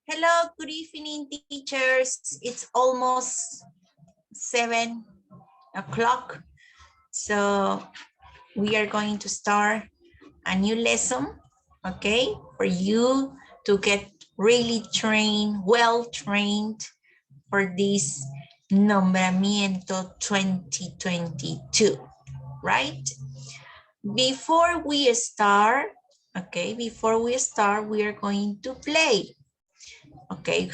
Hello, good evening, teachers. It's almost 7 o'clock. So we are going to start a new lesson, okay? For you to get really trained, well trained for this Nombramiento 2022, right? Before we start, we are going to play. Okay,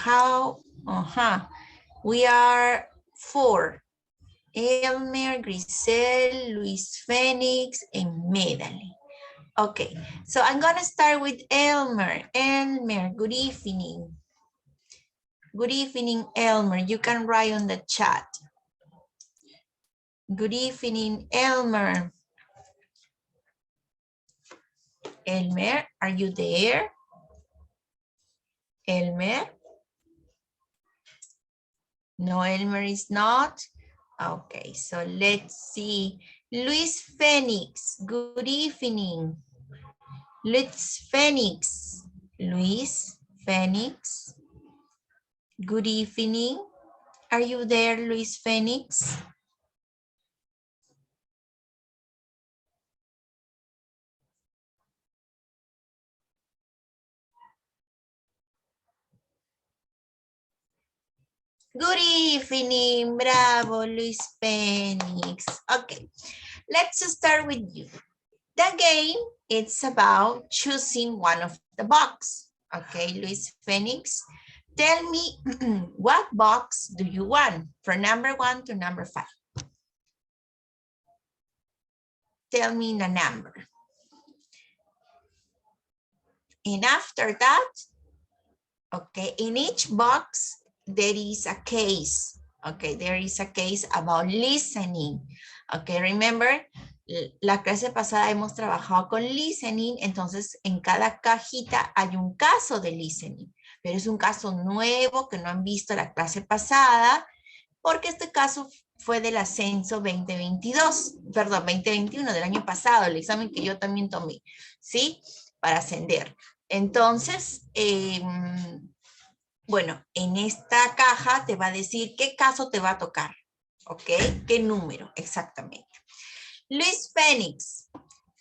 we are 4. Elmer, Grisel, Luis Phoenix, and Medley. Okay, so I'm gonna start with Elmer. Elmer, good evening. Good evening, Elmer. You can write on the chat. Good evening, Elmer. Elmer, are you there? Elmer? No, Elmer is not. Okay, so let's see. Luis Phoenix, good evening. Luis Phoenix. Luis Phoenix. Good evening. Are you there, Luis Phoenix? Good evening. Bravo, Luis Phoenix. Okay, let's start with you. The game, it's about choosing one of the box. Okay, Luis Phoenix, tell me what box do you want from number 1 to number 5? Tell me the number. And after that, okay, in each box, there is a case. Okay, there is a case about listening. Okay, remember, la clase pasada hemos trabajado con listening, entonces en cada cajita hay un caso de listening, pero es un caso nuevo que no han visto la clase pasada, porque este caso fue del ascenso 2021, del año pasado, el examen que yo también tomé, ¿sí? Para ascender. Entonces, bueno, en esta caja te va a decir qué caso te va a tocar, ¿ok? ¿Qué número? Exactamente. Luis Phoenix,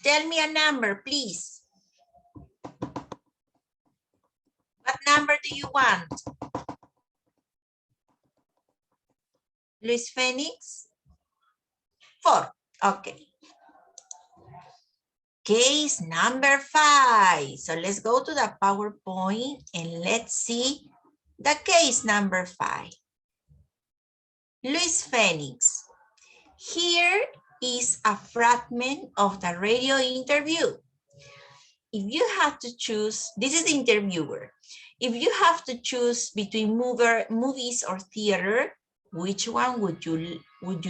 tell me a number, please. What number do you want? Luis Phoenix? 4, okay. Case number 5. So let's go to the PowerPoint and let's see the case number 5. Luis Phoenix. Here is a fragment of the radio interview. If you have to choose, this is the interviewer. If you have to choose between movies or theater, which one would you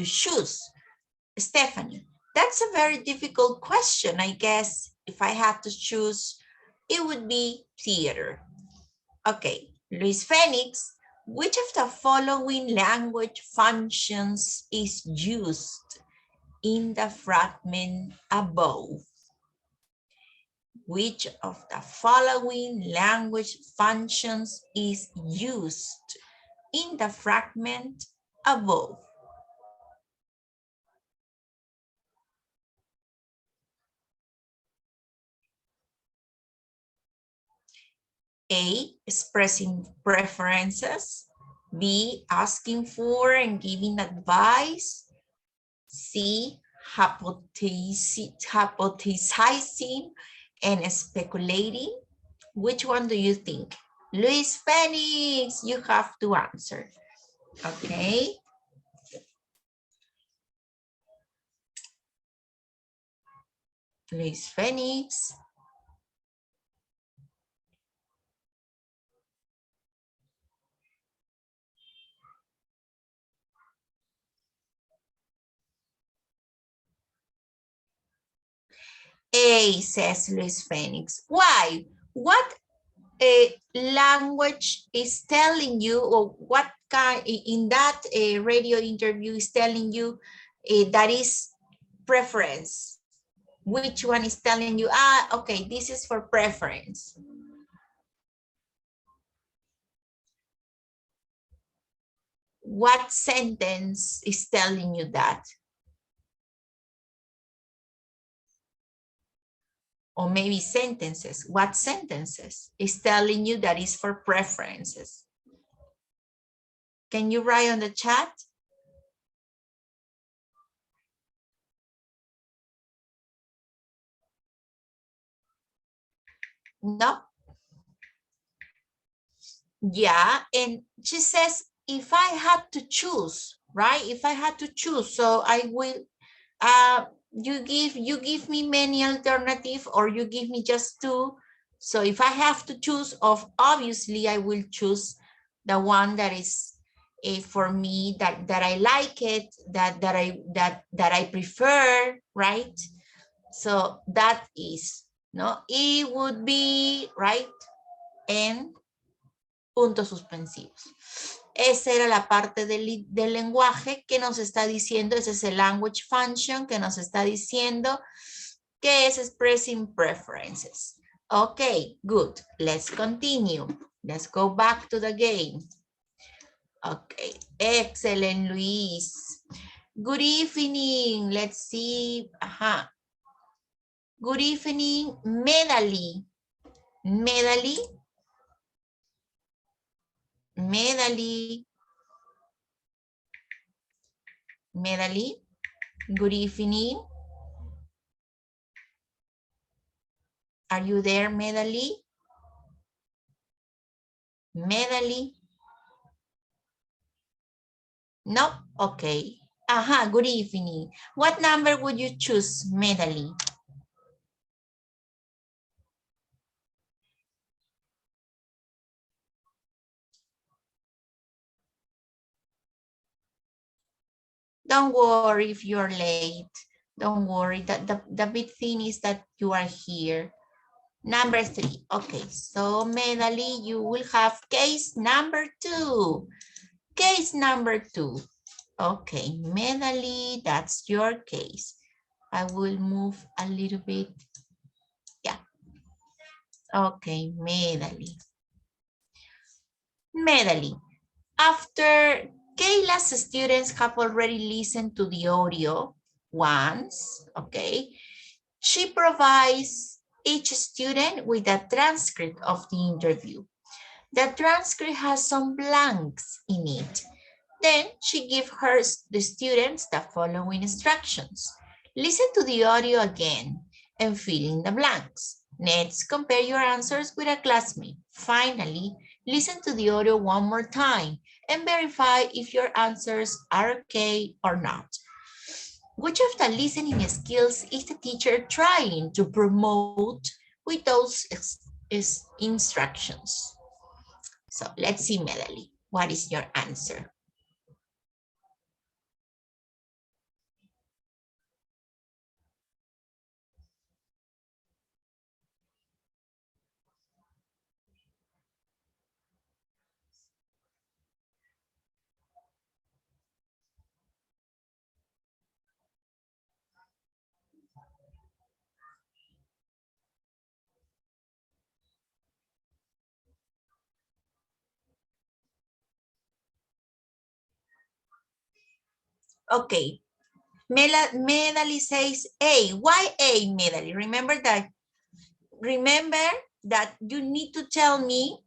choose? Stephanie, that's a very difficult question. I guess if I had to choose, it would be theater. Okay, Luis Phoenix, which of the following language functions is used in the fragment above? Which of the following language functions is used in the fragment above? A, expressing preferences. B, asking for and giving advice. C, hypothesizing and speculating. Which one do you think? Luis Phoenix, you have to answer. Okay. Luis Phoenix. A, says Luis Phoenix. Why? What language is telling you, or what kind in that radio interview is telling you that is preference? Which one is telling you, okay, this is for preference? What sentence is telling you that? Or maybe sentences. What sentences is telling you that is for preferences? Can you write on the chat? No? Yeah, and she says, if I had to choose, right? If I had to choose, so I will, you give me many alternatives or you give me just two. So if I have to choose, obviously I will choose the one that is for me, that I like it, that I prefer, right? So that is, no, it would be, right? And puntos suspensivos. Esa era la parte del lenguaje que nos está diciendo, ese es el language function que nos está diciendo que es expressing preferences. Okay, good. Let's continue. Let's go back to the game. Okay, excellent, Luis. Good evening. Let's see. Good evening, Medali. Medali. Medali. Medali. Good evening. Are you there, Medali? Medali? No? Okay. Good evening. What number would you choose, Medali? Don't worry if you're late. Don't worry. The big thing is that you are here. Number 3. Okay, so Medali, you will have case number 2. Case number 2. Okay, Medali, that's your case. I will move a little bit. Yeah. Okay, Medali. Medali. After Kayla's students have already listened to the audio once, okay, she provides each student with a transcript of the interview. The transcript has some blanks in it. Then she gives the students the following instructions. Listen to the audio again and fill in the blanks. Next, compare your answers with a classmate. Finally, listen to the audio one more time and verify if your answers are okay or not. Which of the listening skills is the teacher trying to promote with those instructions? So let's see, Medali. What is your answer? Okay, Medali says A. Why A, Medali? Remember that you need to tell me.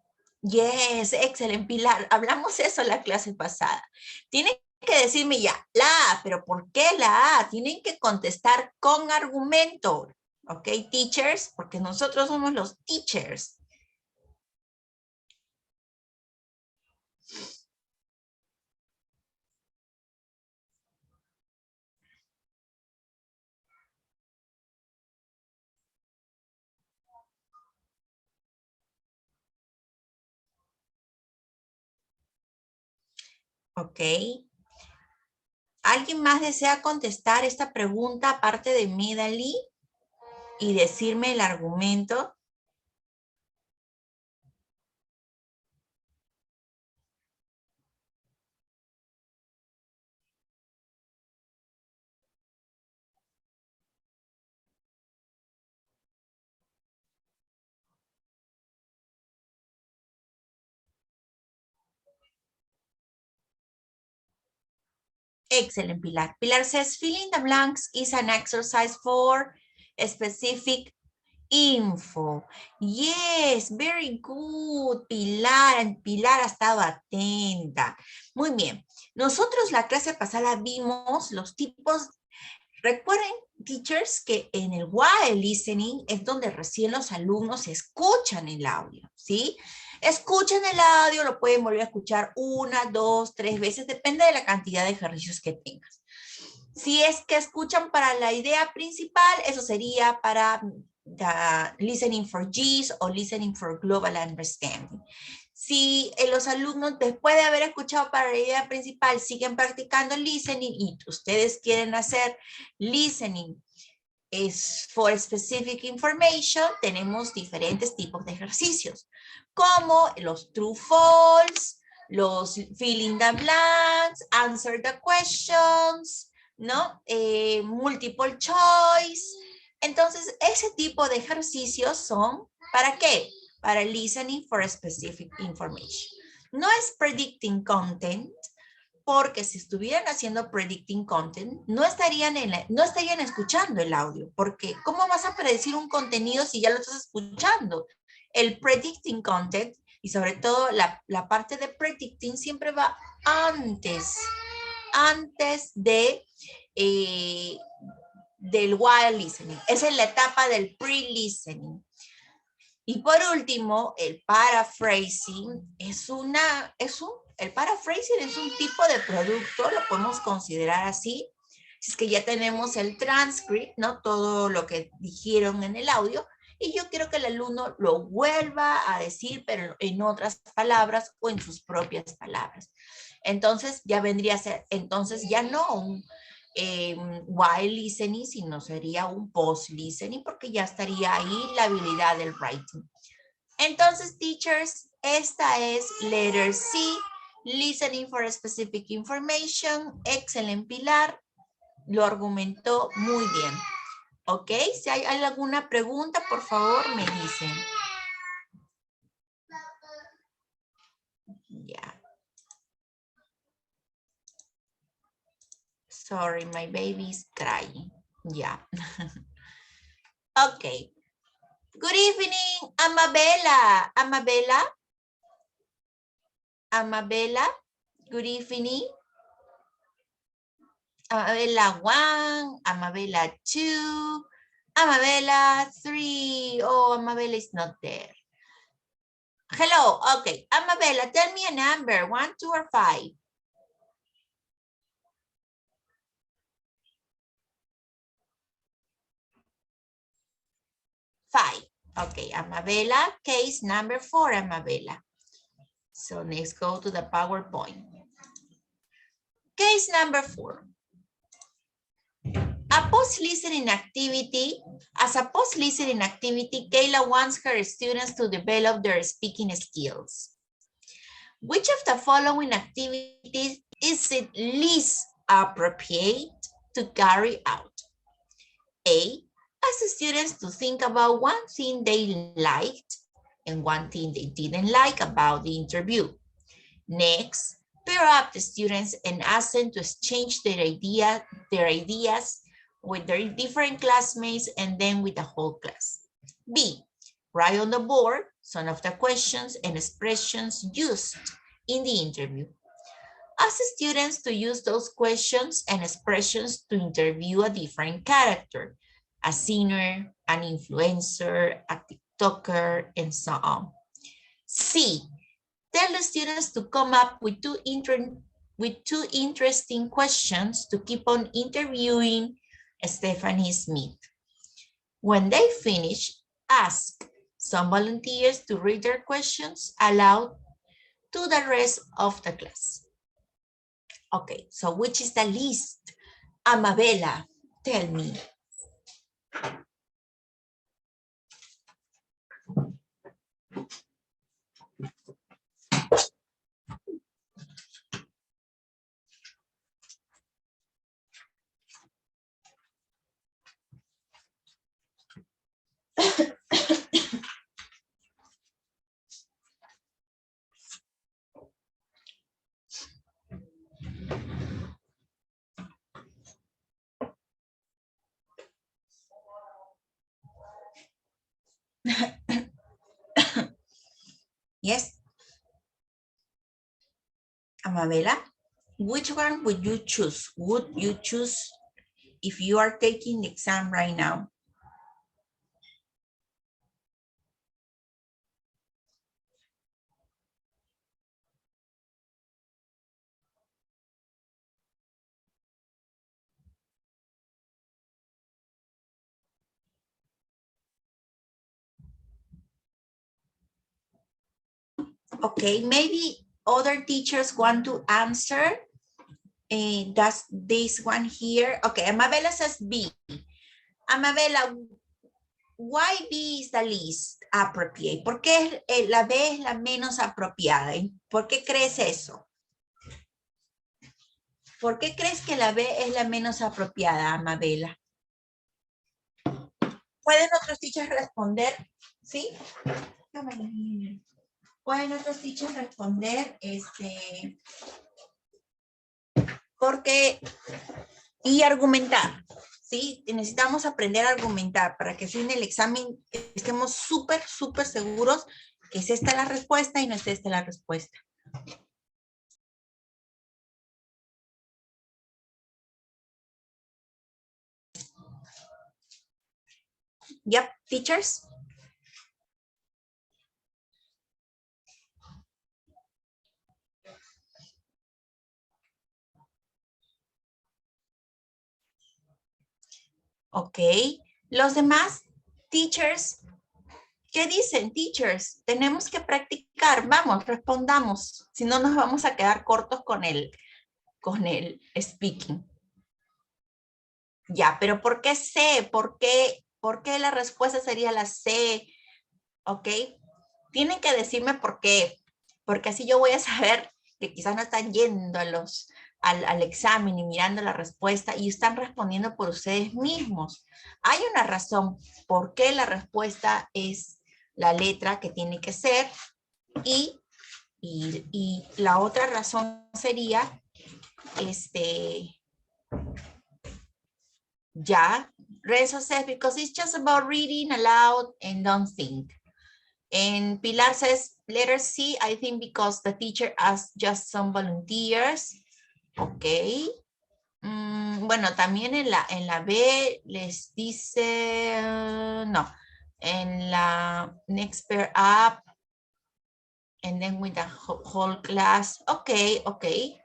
Yes, excellent, Pilar. Hablamos eso la clase pasada. Tienen que decirme ya, la A, pero ¿por qué la A? Tienen que contestar con argumento. ¿Ok, teachers? Porque nosotros somos los teachers. ¿Ok? ¿Alguien más desea contestar esta pregunta aparte de Medali y decirme el argumento? Excellent, Pilar. Pilar says, filling the blanks is an exercise for a specific info. Yes, very good, Pilar. And Pilar ha estado atenta. Muy bien. Nosotros la clase pasada vimos los tipos. Recuerden, teachers, que en el while listening es donde recién los alumnos escuchan el audio, ¿sí? Escuchan el audio, lo pueden volver a escuchar 1, 2, 3 veces, depende de la cantidad de ejercicios que tengan. Si es que escuchan para la idea principal, eso sería para listening for G's o listening for global understanding. Si los alumnos, después de haber escuchado para la idea principal, siguen practicando listening y ustedes quieren hacer listening for specific information, tenemos diferentes tipos de ejercicios, como los true false, los fill in the blanks, answer the questions, ¿no? Multiple choice. Entonces, ese tipo de ejercicios son, ¿para qué? Para listening for specific information. No es predicting content, porque si estuvieran haciendo predicting content, no estarían escuchando el audio, porque ¿cómo vas a predecir un contenido si ya lo estás escuchando? El predicting content, y sobre todo la parte de predicting, siempre va antes del while listening. Esa es la etapa del pre-listening. Y por último, el paraphrasing el paraphrasing es un tipo de producto, lo podemos considerar así. Si es que ya tenemos el transcript, ¿no? Todo lo que dijeron en el audio, y yo quiero que el alumno lo vuelva a decir, pero en otras palabras o en sus propias palabras. Entonces ya vendría a ser, entonces ya no un while listening, sino sería un post listening, porque ya estaría ahí la habilidad del writing. Entonces, teachers, esta es letter C, listening for specific information. Excelente, Pilar, lo argumentó muy bien. ¿Ok? Si hay alguna pregunta, por favor, me dicen. Ya. Sorry, my baby is crying. Ya. Ok. Good evening, Amabella. Amabella, good evening. Amabella 1, Amabella 2, Amabella 3. Oh, Amabella is not there. Hello, okay. Amabella, tell me a number, 1, 2, or 5. 5. Okay, Amabella, case number 4, Amabella. So let's go to the PowerPoint. Case number 4. As a post-listening activity, Kayla wants her students to develop their speaking skills. Which of the following activities is it least appropriate to carry out? A, ask the students to think about one thing they liked and one thing they didn't like about the interview. Next, pair up the students and ask them to exchange their ideas with their different classmates and then with the whole class. B, write on the board some of the questions and expressions used in the interview. Ask the students to use those questions and expressions to interview a different character, a singer, an influencer, a TikToker, and so on. C, tell the students to come up with two interesting questions to keep on interviewing Stephanie Smith. When they finish, ask some volunteers to read their questions aloud to the rest of the class. Okay, so which is the least? Amabella, tell me. Yes. Amabela, which one would you choose? Would you choose if you are taking the exam right now? Okay, maybe other teachers want to answer. Does this one here? Okay, Amabela says B. Amabela, why B is the least appropriate? ¿Por qué la B es la menos apropiada? ¿Por qué crees eso? ¿Por qué crees que la B es la menos apropiada, Amabela? ¿Pueden otros teachers responder? ¿Sí? ¿Pueden otros teachers responder? Porque, y argumentar, ¿sí? Necesitamos aprender a argumentar para que si en el examen estemos súper seguros que es esta la respuesta y no es esta la respuesta. Yep, teachers. Ok. Los demás teachers, ¿qué dicen, teachers? Tenemos que practicar. Vamos, respondamos. Si no, nos vamos a quedar cortos con el speaking. Ya, pero ¿por qué C? ¿Por qué la respuesta sería la C? ¿Ok? Tienen que decirme por qué. Porque así yo voy a saber que quizás no están yendo al examen y mirando la respuesta y están respondiendo por ustedes mismos. Hay una razón por qué la respuesta es la letra que tiene que ser y la otra razón sería ya, Renzo says, because it's just about reading aloud and don't think. And Pilar says, letter C, I think because the teacher asked just some volunteers. Ok. Bueno, también en la B les dice, no, en la next pair up, and then with the whole class. Ok,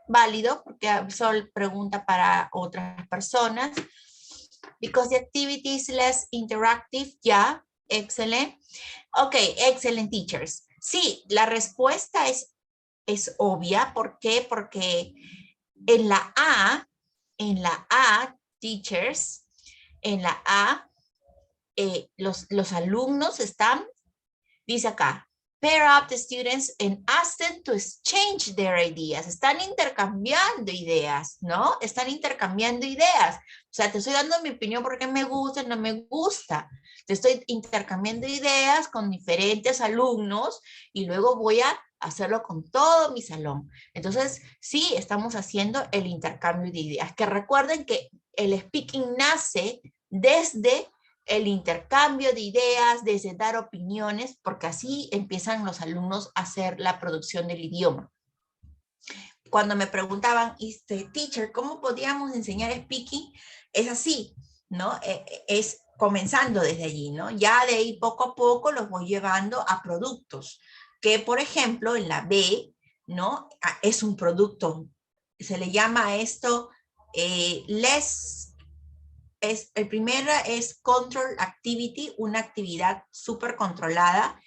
válido, porque solo pregunta para otras personas. Because the activity is less interactive, yeah, excellent. Ok, excellent teachers. Sí, la respuesta es obvia. ¿Por qué? Porque en la A, teachers, en la A, los alumnos están, dice acá, pair up the students and ask them to exchange their ideas. Están intercambiando ideas, ¿no? Están intercambiando ideas. O sea, te estoy dando mi opinión porque me gusta, no me gusta. Te estoy intercambiando ideas con diferentes alumnos y luego voy a hacerlo con todo mi salón. Entonces, sí, estamos haciendo el intercambio de ideas. Que recuerden que el speaking nace desde el intercambio de ideas, desde dar opiniones, porque así empiezan los alumnos a hacer la producción del idioma. Cuando me preguntaban, teacher, ¿cómo podíamos enseñar speaking? Es así, ¿no? Es comenzando desde allí, ¿no? Ya de ahí poco a poco los voy llevando a productos, que por ejemplo en la B, ¿no? Es un producto, se le llama a esto el primero es control activity, una actividad súper controlada.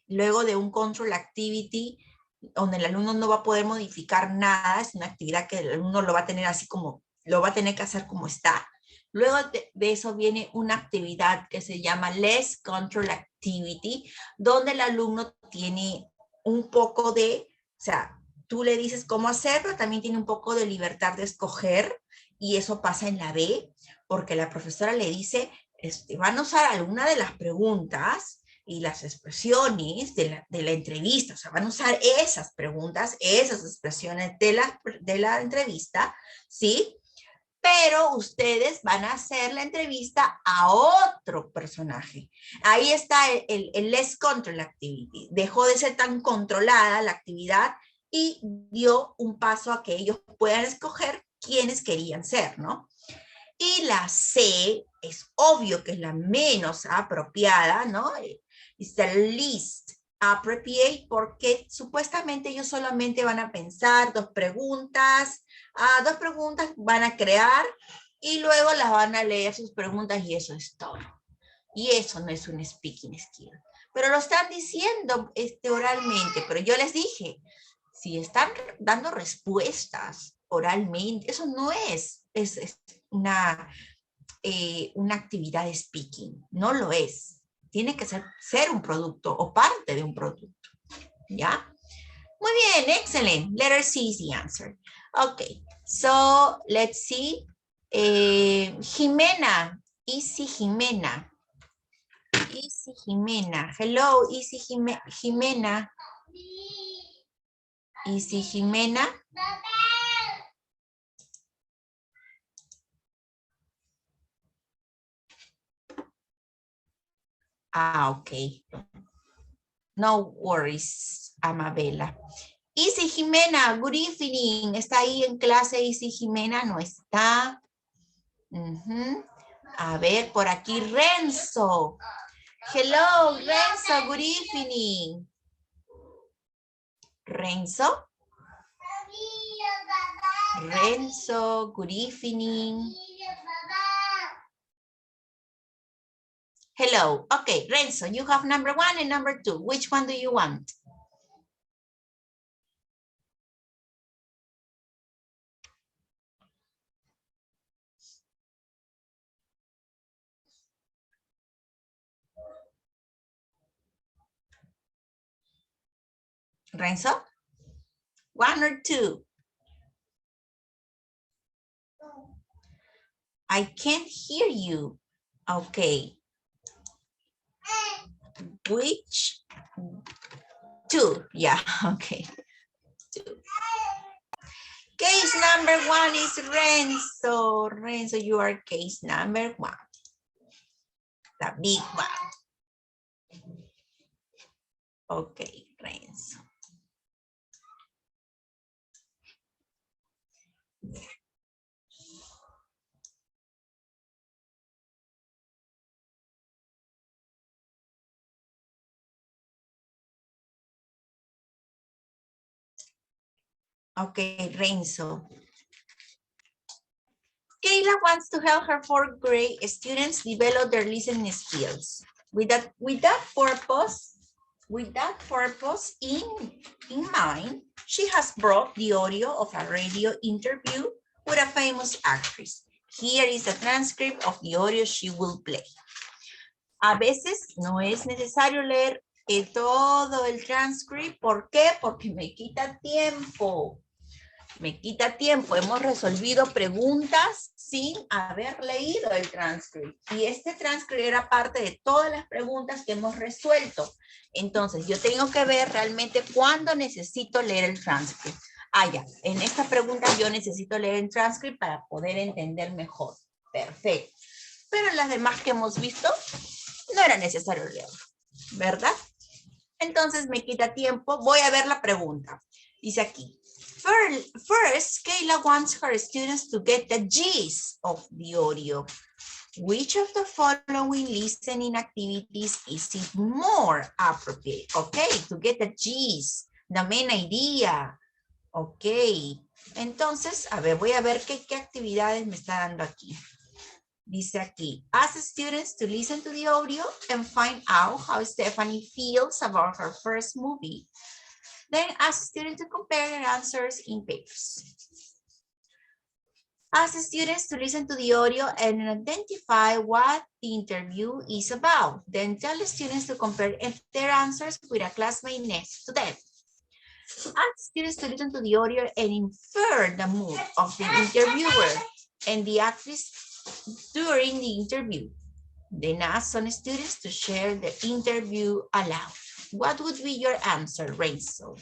Luego de un control activity, donde el alumno no va a poder modificar nada, es una actividad que el alumno lo va a tener así como, lo va a tener que hacer como está. Luego de eso viene una actividad que se llama less control activity, donde el alumno tiene un poco de, o sea, tú le dices cómo hacerlo, también tiene un poco de libertad de escoger, y eso pasa en la B, porque la profesora le dice, van a usar alguna de las preguntas y las expresiones de la entrevista, o sea, van a usar esas preguntas, esas expresiones de la entrevista, ¿sí? pero ustedes van a hacer la entrevista a otro personaje. Ahí está el less control activity. Dejó de ser tan controlada la actividad y dio un paso a que ellos puedan escoger quiénes querían ser, ¿no? Y la C es obvio que es la menos apropiada, ¿no? Es the least appropriate porque supuestamente ellos solamente van a pensar dos preguntas van a crear y luego las van a leer sus preguntas y eso es todo. Y eso no es un speaking skill. Pero lo están diciendo oralmente, pero yo les dije, si están dando respuestas oralmente, eso no es una actividad de speaking, no lo es. Tiene que ser un producto o parte de un producto, ¿ya? Muy bien, excellent. Letter C is the answer. Okay, so let's see. Jimena, Easy Jimena. Easy Jimena. Hello, Easy Jimena. Easy Jimena. Ok. No worries, Amabela. Easy Jimena, good evening. ¿Está ahí en clase Easy Jimena? No está. A ver, por aquí Renzo. Hello, Renzo, good evening. Renzo? Renzo, good evening. Hello. Okay, Renzo, you have number 1 and number 2. Which one do you want? Renzo? 1 or 2? I can't hear you. Okay. Which? 2. Yeah, okay. 2. Case number 1 is Renzo. Renzo, you are case number 1. The big one. Okay, Renzo. Okay, Renzo. Kayla wants to help her 4th grade students develop their listening skills. With that purpose in mind, she has brought the audio of a radio interview with a famous actress. Here is a transcript of the audio she will play. A veces no es necesario leer todo el transcript. ¿Por qué? Porque me quita tiempo. Me quita tiempo. Hemos resolvido preguntas sin haber leído el transcript. Y este transcript era parte de todas las preguntas que hemos resuelto. Entonces, yo tengo que ver realmente cuándo necesito leer el transcript. Ya. En esta pregunta yo necesito leer el transcript para poder entender mejor. Perfecto. Pero en las demás que hemos visto, no era necesario leerlo, ¿verdad? Entonces me quita tiempo. Voy a ver la pregunta. Dice aquí. First, Kayla wants her students to get the gist of the audio. Which of the following listening activities is it more appropriate? Okay, to get the gist, the main idea. Ok. Entonces, a ver, voy a ver qué actividades me está dando aquí. Dice aquí, ask students to listen to the audio and find out how Stephanie feels about her first movie. Then ask students to compare their answers in pairs. Ask students to listen to the audio and identify what the interview is about. Then tell the students to compare their answers with a classmate next to them. Ask students to listen to the audio and infer the mood of the interviewer and the actress during the interview. Then ask some students to share the interview aloud. What would be your answer, Renzo?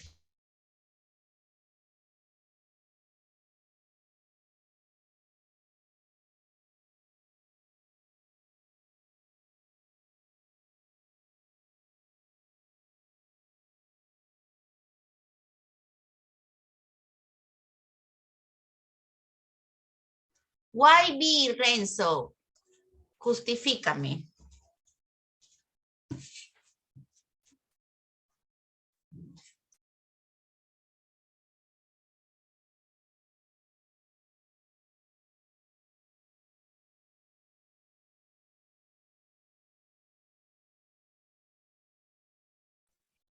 Why B, Renzo? Justifícame.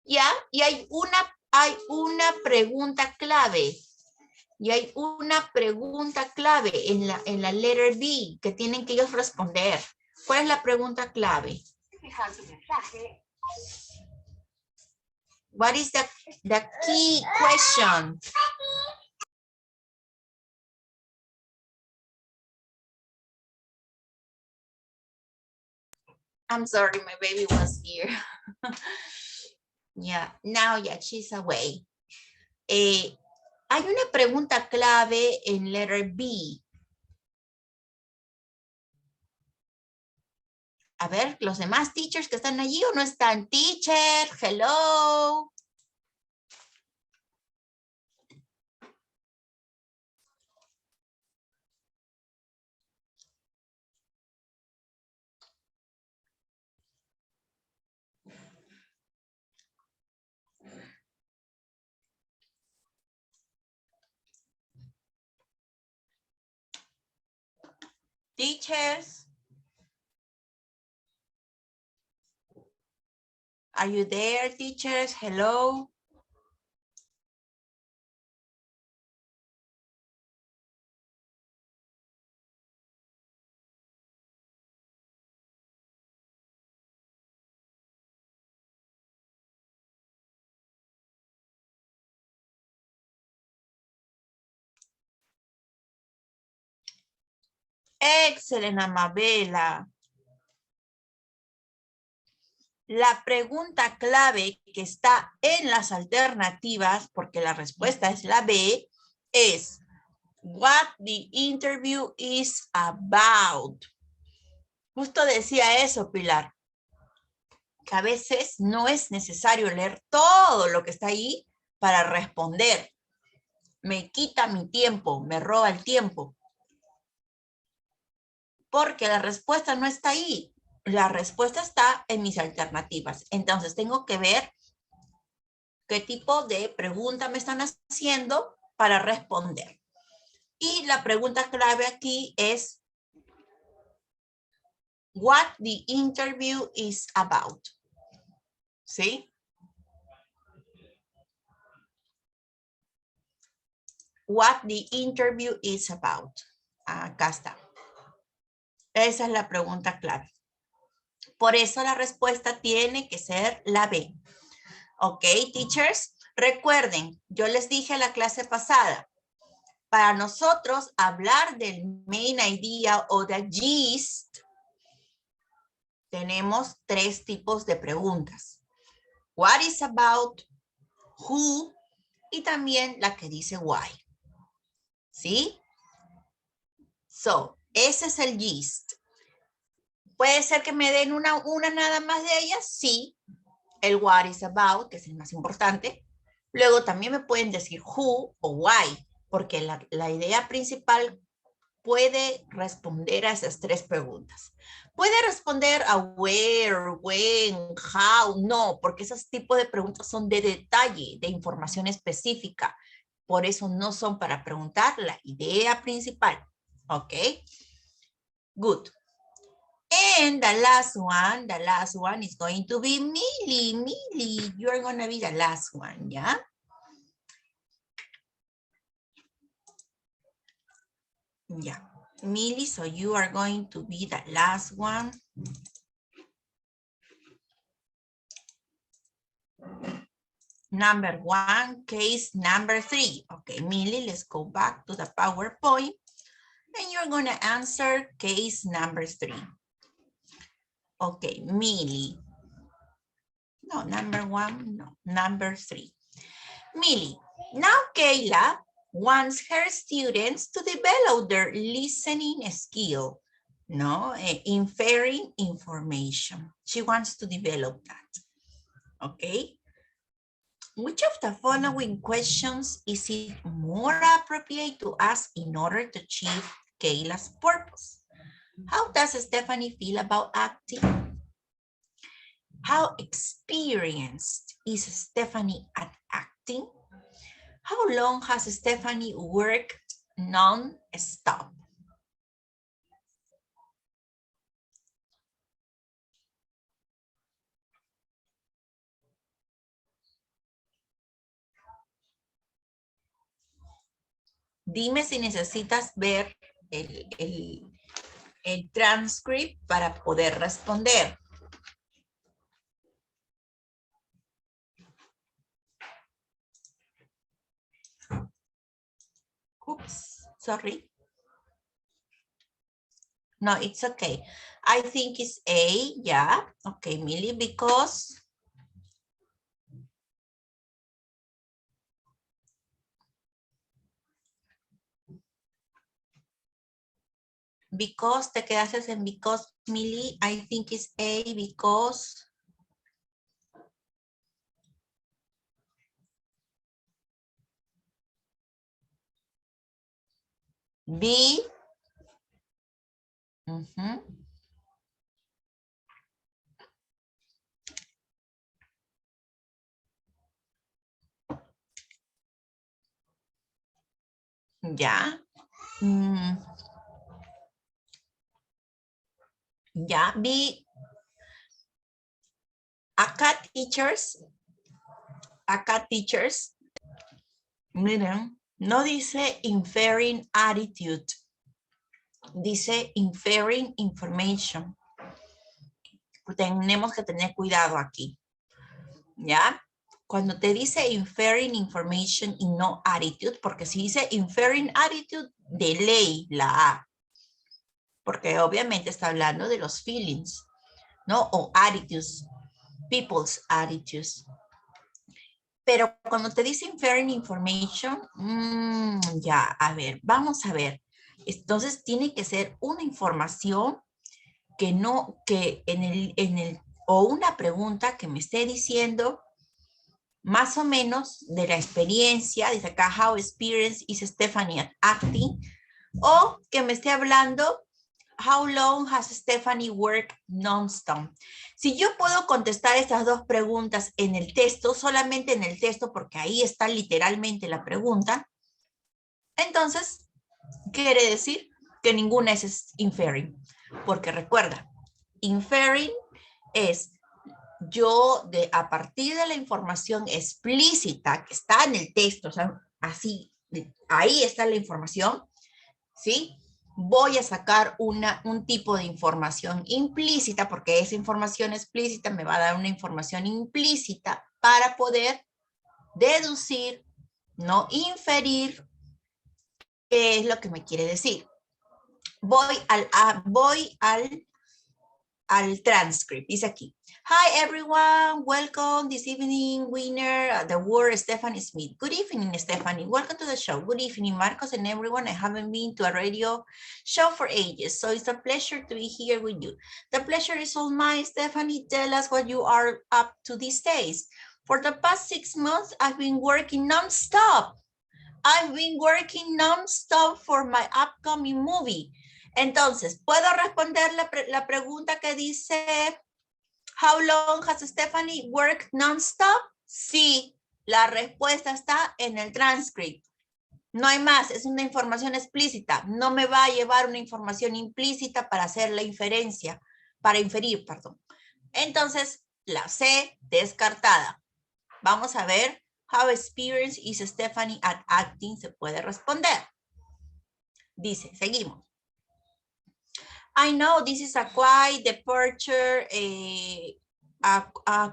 ¿Ya? Y hay una pregunta clave. Y hay una pregunta clave en la letter B que tienen que ellos responder. ¿Cuál es la pregunta clave? What is the key question? I'm sorry, my baby was here. Yeah, now yeah, she's away. Hay una pregunta clave en letter B. A ver, los demás teachers que están allí o no están. Teacher, hello. Teachers. Are you there, teachers? Hello. Excelente, Amabela. La pregunta clave que está en las alternativas, porque la respuesta es la B, es what the interview is about. Justo decía eso, Pilar, que a veces no es necesario leer todo lo que está ahí para responder. Me quita mi tiempo, me roba el tiempo. Porque la respuesta no está ahí. La respuesta está en mis alternativas. Entonces tengo que ver qué tipo de pregunta me están haciendo para responder. Y la pregunta clave aquí es what the interview is about. ¿Sí? What the interview is about. Acá está. Esa es la pregunta clave. Por eso la respuesta tiene que ser la B. ¿Ok, teachers? Recuerden, yo les dije en la clase pasada, para nosotros hablar del main idea o the gist, tenemos 3 tipos de preguntas. What is about, who, y también la que dice why. ¿Sí? So, ese es el gist. ¿Puede ser que me den una nada más de ellas? Sí. El what is about, que es el más importante. Luego también me pueden decir who o why, porque la idea principal puede responder a esas 3 preguntas. Puede responder a where, when, how, no, porque esos tipos de preguntas son de detalle, de información específica. Por eso no son para preguntar la idea principal. ¿Ok? Good. And the last one is going to be Millie. Millie, you're going to be the last one, ¿ya? Yeah. Millie, so you are going to be the last one. Number 1, case number 3. Okay, Millie, let's go back to the PowerPoint. And you're going to answer case number 3. Okay, Millie. No, number 1, no, number 3. Millie, now Kayla wants her students to develop their listening skill, no, inferring information. She wants to develop that, okay? Which of the following questions is it more appropriate to ask in order to achieve Kayla's purpose. How does Stephanie feel about acting? How experienced is Stephanie at acting? How long has Stephanie worked non-stop? Dime si necesitas ver el transcript para poder responder. Oops, sorry. No, it's okay. I think it's A, yeah. Okay, Millie, because te quedaste en because, Millie. I think it's A, because. B. Ya. Ya, B. Acá teachers, miren, no dice inferring attitude, dice inferring information. Tenemos que tener cuidado aquí, ¿ya? Cuando te dice inferring information y no attitude, porque si dice inferring attitude, de ley la A, porque obviamente está hablando de los feelings, ¿no? O attitudes, people's attitudes. Pero cuando te dice inferring information, ya, a ver, vamos a ver. Entonces tiene que ser una información que no, que o una pregunta que me esté diciendo más o menos de la experiencia, dice acá, how experienced is Stephanie at acting, o que me esté hablando, how long has Stephanie worked non-stop. Si yo puedo contestar estas dos preguntas en el texto, solamente en el texto, porque ahí está literalmente la pregunta, entonces quiere decir que ninguna es inferring, porque recuerda, inferring es yo a partir de la información explícita que está en el texto, o sea, así, ahí está la información, ¿sí? Voy a sacar un tipo de información implícita, porque esa información explícita me va a dar una información implícita para poder deducir, no inferir, qué es lo que me quiere decir. Voy al transcript, dice aquí. Hi everyone, welcome this evening winner, the word Stephanie Smith. Good evening, Stephanie. Welcome to the show. Good evening, Marcos and everyone. I haven't been to a radio show for ages, so it's a pleasure to be here with you. The pleasure is all mine, Stephanie. Tell us what you are up to these days. For the past 6 months, I've been working non-stop. I've been working non-stop for my upcoming movie. Entonces, ¿puedo responder la pregunta que dice, how long has Stephanie worked non-stop? Sí, la respuesta está en el transcript. No hay más, es una información explícita. No me va a llevar una información implícita para hacer la inferencia, para inferir, perdón. Entonces, la C descartada. Vamos a ver, how experienced is Stephanie at acting? Se puede responder. Dice, seguimos. I know this is a quiet departure, a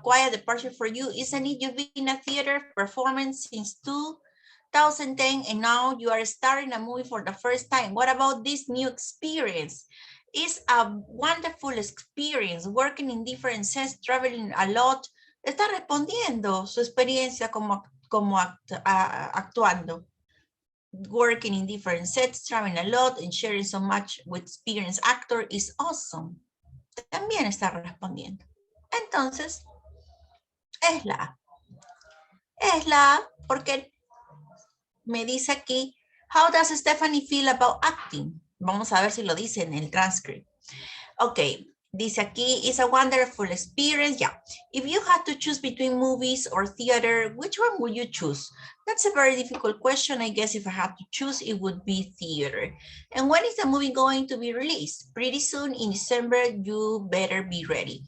quiet departure for you, isn't it? You've been in a theater performance since 2010, and now you are starting a movie for the first time. What about this new experience? It's a wonderful experience, working in different sets, traveling a lot. Está respondiendo su experiencia como actuando. Working in different sets, traveling a lot, and sharing so much with experienced actor is awesome. También está respondiendo. Entonces, es la A. Es la A porque me dice aquí, how does Stephanie feel about acting? Vamos a ver si lo dice en el transcript. Ok, dice aquí, it's a wonderful experience. Yeah. If you had to choose between movies or theater, which one would you choose? That's a very difficult question. I guess if I had to choose, it would be theater. And when is the movie going to be released? Pretty soon in December, you better be ready.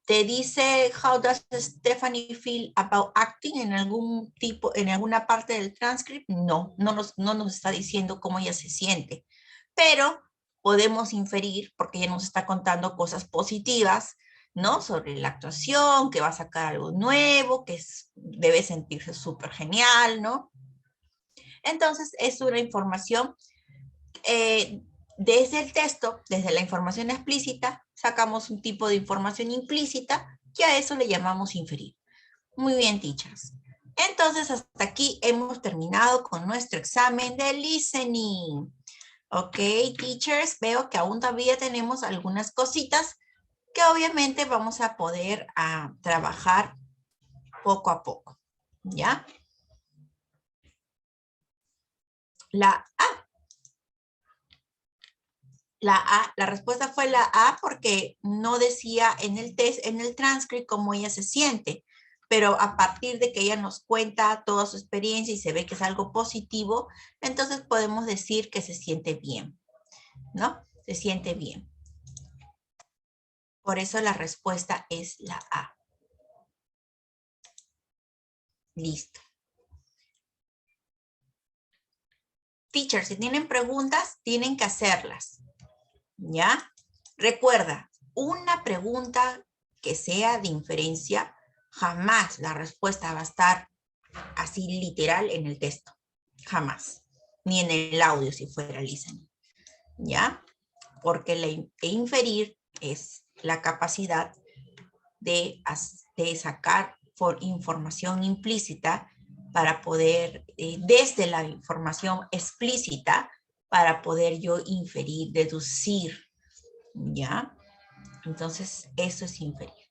Te dice, how does Stephanie feel about acting en algún tipo, en alguna parte del transcript? No nos está diciendo cómo ella se siente. Pero podemos inferir, porque ella nos está contando cosas positivas, ¿no? Sobre la actuación, que va a sacar algo nuevo, que debe sentirse súper genial, ¿no? Entonces, es una información, desde el texto, desde la información explícita, sacamos un tipo de información implícita, y a eso le llamamos inferir. Muy bien, teachers. Entonces, hasta aquí hemos terminado con nuestro examen de listening. Ok, teachers, veo que aún todavía tenemos algunas cositas que obviamente vamos a poder trabajar poco a poco, ¿ya? La respuesta fue la A porque no decía en el test, en el transcript cómo ella se siente, pero a partir de que ella nos cuenta toda su experiencia y se ve que es algo positivo, entonces podemos decir que se siente bien, ¿no? Se siente bien. Por eso la respuesta es la A. Listo. Teacher, si tienen preguntas, tienen que hacerlas, ¿ya? Recuerda, una pregunta que sea de inferencia, jamás la respuesta va a estar así literal en el texto. Jamás. Ni en el audio si fuera listening, ¿ya? Porque inferir es la capacidad de sacar información implícita para poder, desde la información explícita, para poder yo inferir, deducir, ¿ya? Entonces, eso es inferir.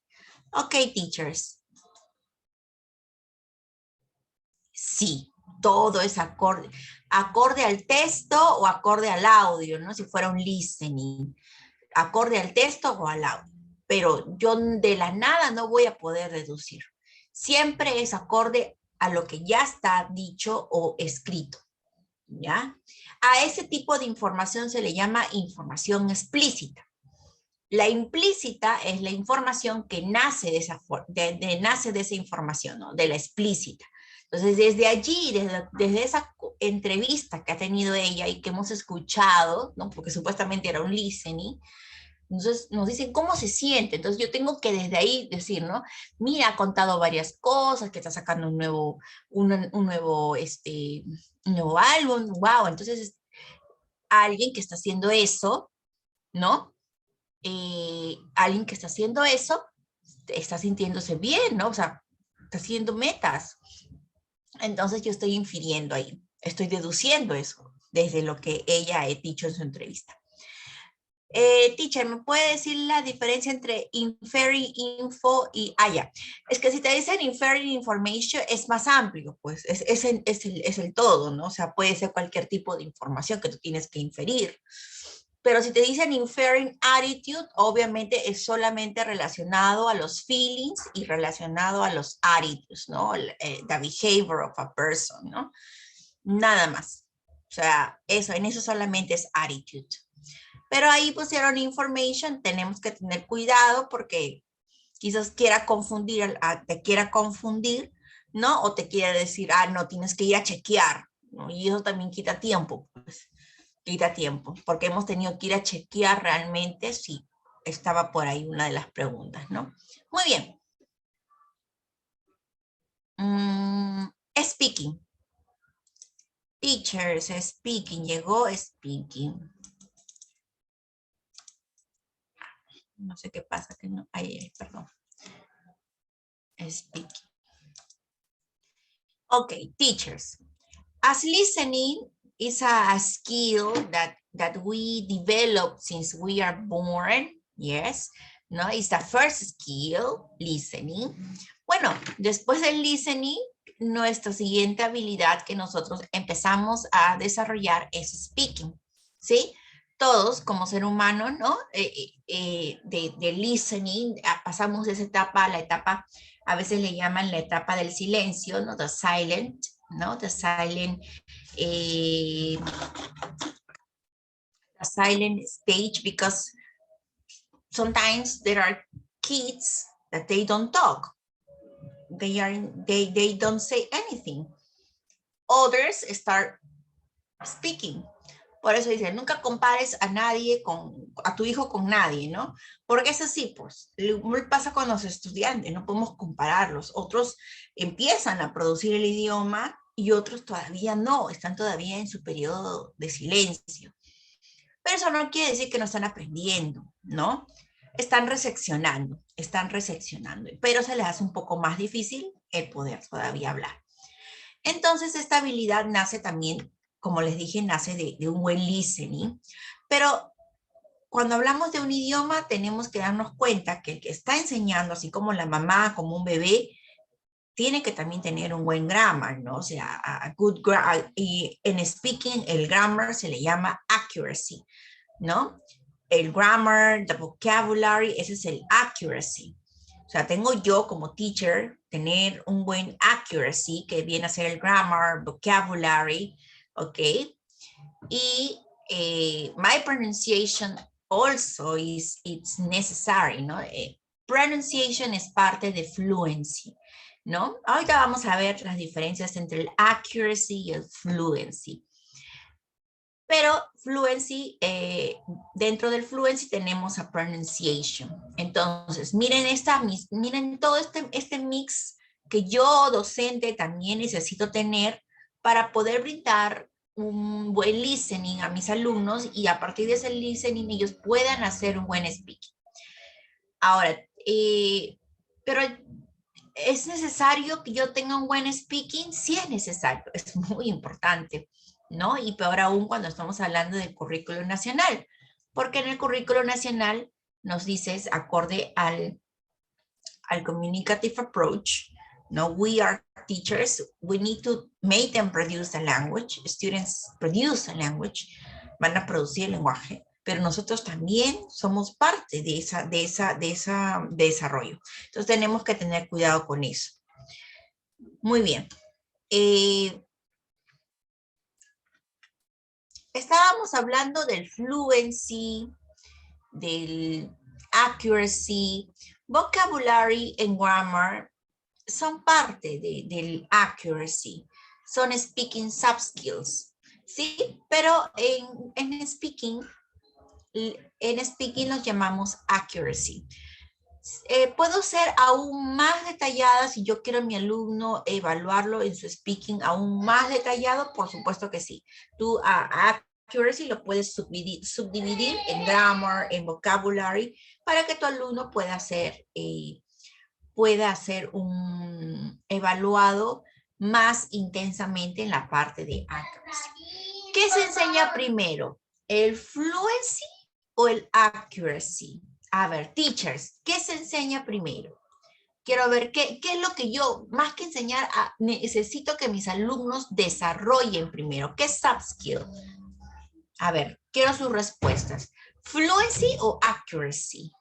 Ok, teachers. Sí, todo es acorde al texto o acorde al audio, ¿no? Si fuera un listening, acorde al texto o al audio. Pero yo de la nada no voy a poder deducir. Siempre es acorde a lo que ya está dicho o escrito, ¿ya? A ese tipo de información se le llama información explícita. La implícita es la información que nace de esa información, ¿no? De la explícita. Entonces, desde allí, desde esa entrevista que ha tenido ella y que hemos escuchado, ¿no? Porque supuestamente era un listening, entonces nos dicen cómo se siente. Entonces yo tengo que desde ahí decir, ¿no? Mira, ha contado varias cosas, que está sacando un nuevo álbum. Wow, entonces alguien que está haciendo eso, ¿no? Alguien que está haciendo eso está sintiéndose bien, ¿no? O sea, está haciendo metas. Entonces yo estoy infiriendo ahí, estoy deduciendo eso desde lo que ella ha dicho en su entrevista. Teacher, ¿me puede decir la diferencia entre inferring info y ya? Es que si te dicen inferring information es más amplio, pues es el todo, ¿no? O sea, puede ser cualquier tipo de información que tú tienes que inferir. Pero si te dicen inferring attitude, obviamente es solamente relacionado a los feelings y relacionado a los attitudes, ¿no? The behavior of a person, ¿no? Nada más. O sea, en eso solamente es attitude. Pero ahí pusieron information, tenemos que tener cuidado porque quizás te quiera confundir, ¿no? O te quiera decir, no, tienes que ir a chequear, ¿no? Y eso también quita tiempo, pues, quita tiempo, porque hemos tenido que ir a chequear realmente si estaba por ahí una de las preguntas, ¿no? Muy bien. Speaking. Teachers, speaking, llegó speaking. No sé qué pasa, que no, perdón. Speaking. Okay, teachers. As listening is a skill that we develop since we are born, yes, no, it's the first skill, listening. Bueno, después del listening, nuestra siguiente habilidad que nosotros empezamos a desarrollar es speaking, ¿sí? todos como ser humano, ¿no? De listening, pasamos de esa etapa a la etapa, a veces le llaman la etapa del silencio, ¿no? The silent, ¿no? Eh, the silent stage, because sometimes there are kids that they don't talk. They don't say anything. Others start speaking. Por eso dice, nunca compares a nadie a tu hijo con nadie, ¿no? Porque es así, pues, pasa con los estudiantes, no podemos compararlos. Otros empiezan a producir el idioma y otros todavía no, están todavía en su periodo de silencio. Pero eso no quiere decir que no están aprendiendo, ¿no? Están recepcionando, pero se les hace un poco más difícil el poder todavía hablar. Entonces, esta habilidad nace también, como les dije, nace de un buen listening, pero cuando hablamos de un idioma tenemos que darnos cuenta que el que está enseñando, así como la mamá, como un bebé, tiene que también tener un buen grammar, ¿no? O sea, y en speaking el grammar se le llama accuracy, ¿no? El grammar, the vocabulary, ese es el accuracy. O sea, tengo yo como teacher tener un buen accuracy, que viene a ser el grammar, vocabulary, ¿ok? Y my pronunciation also it's necessary, ¿no? Pronunciation es parte de fluency, ¿no? Ahorita vamos a ver las diferencias entre el accuracy y el fluency. Pero fluency, dentro del fluency tenemos a pronunciation. Entonces, miren todo este mix que yo, docente, también necesito tener para poder brindar un buen listening a mis alumnos y a partir de ese listening ellos puedan hacer un buen speaking. Ahora, pero ¿es necesario que yo tenga un buen speaking? Sí es necesario, es muy importante, ¿no? Y peor aún cuando estamos hablando del currículo nacional, porque en el currículo nacional nos dices, acorde al communicative approach, no, we are teachers, we need to make them produce a language, students produce a language, van a producir el lenguaje, pero nosotros también somos parte de ese desarrollo. Entonces tenemos que tener cuidado con eso. Muy bien. Estábamos hablando del fluency, del accuracy, vocabulary and grammar son parte del accuracy, son speaking soft skills, ¿sí? Pero en speaking los llamamos accuracy. Puedo ser aún más detallada si yo quiero a mi alumno evaluarlo en su speaking aún más detallado, por supuesto que sí. Tú accuracy lo puedes subdividir en grammar, en vocabulary, para que tu alumno pueda ser un evaluado más intensamente en la parte de accuracy. ¿Qué se enseña primero? ¿El fluency o el accuracy? A ver, teachers, ¿qué se enseña primero? Quiero ver qué es lo que yo, más que enseñar, necesito que mis alumnos desarrollen primero. ¿Qué es soft skill? A ver, quiero sus respuestas. ¿Fluency o accuracy?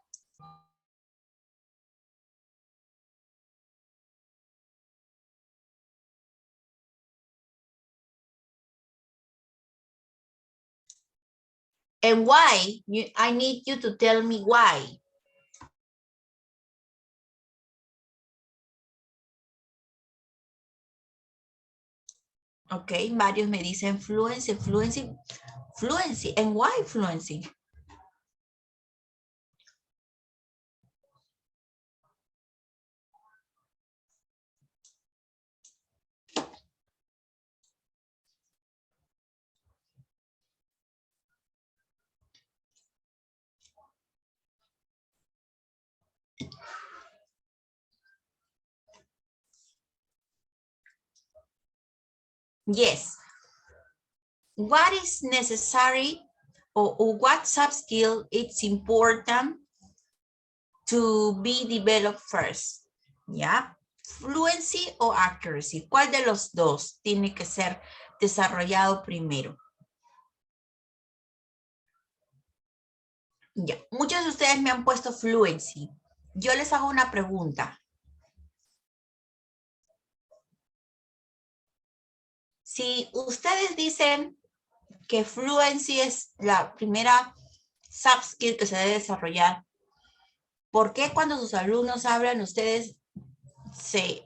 And why? I need you to tell me why. Ok, varios me dicen fluency. And why fluency? Yes. What is necessary or what soft skill it's important to be developed first? ¿Ya? Fluency o accuracy. ¿Cuál de los dos tiene que ser desarrollado primero? Ya, muchos de ustedes me han puesto fluency. Yo les hago una pregunta. Si ustedes dicen que fluency es la primera soft skill que se debe desarrollar, ¿por qué cuando sus alumnos hablan ustedes se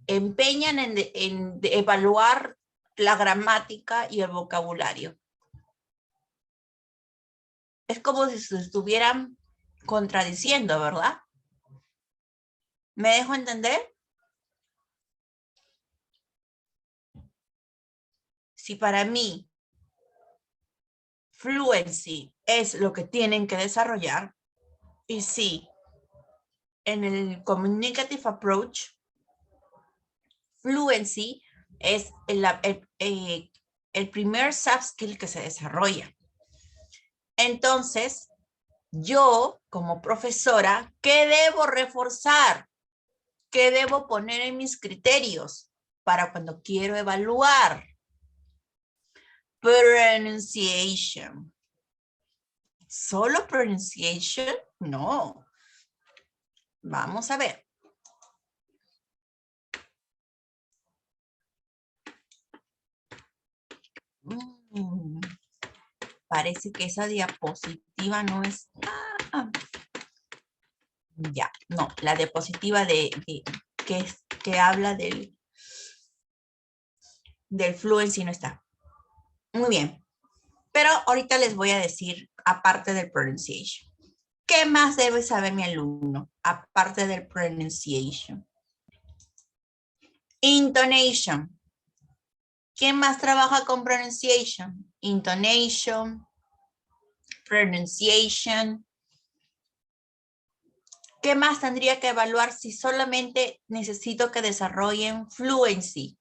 empeñan en evaluar la gramática y el vocabulario? Es como si se estuvieran contradiciendo, ¿verdad? ¿Me dejo entender? Si para mí fluency es lo que tienen que desarrollar, y sí, en el communicative approach, fluency es el primer soft skill que se desarrolla. Entonces, yo como profesora, ¿qué debo reforzar? ¿Qué debo poner en mis criterios para cuando quiero evaluar? Pronunciation. ¿Solo pronunciation? No. Vamos a ver. Parece que esa diapositiva no está. Ya, no, la diapositiva que habla del fluency no está. Muy bien. Pero ahorita les voy a decir, aparte del pronunciation. ¿Qué más debe saber mi alumno? Aparte del pronunciation. Intonation. ¿Quién más trabaja con pronunciation? Intonation, pronunciation. ¿Qué más tendría que evaluar si solamente necesito que desarrollen fluency?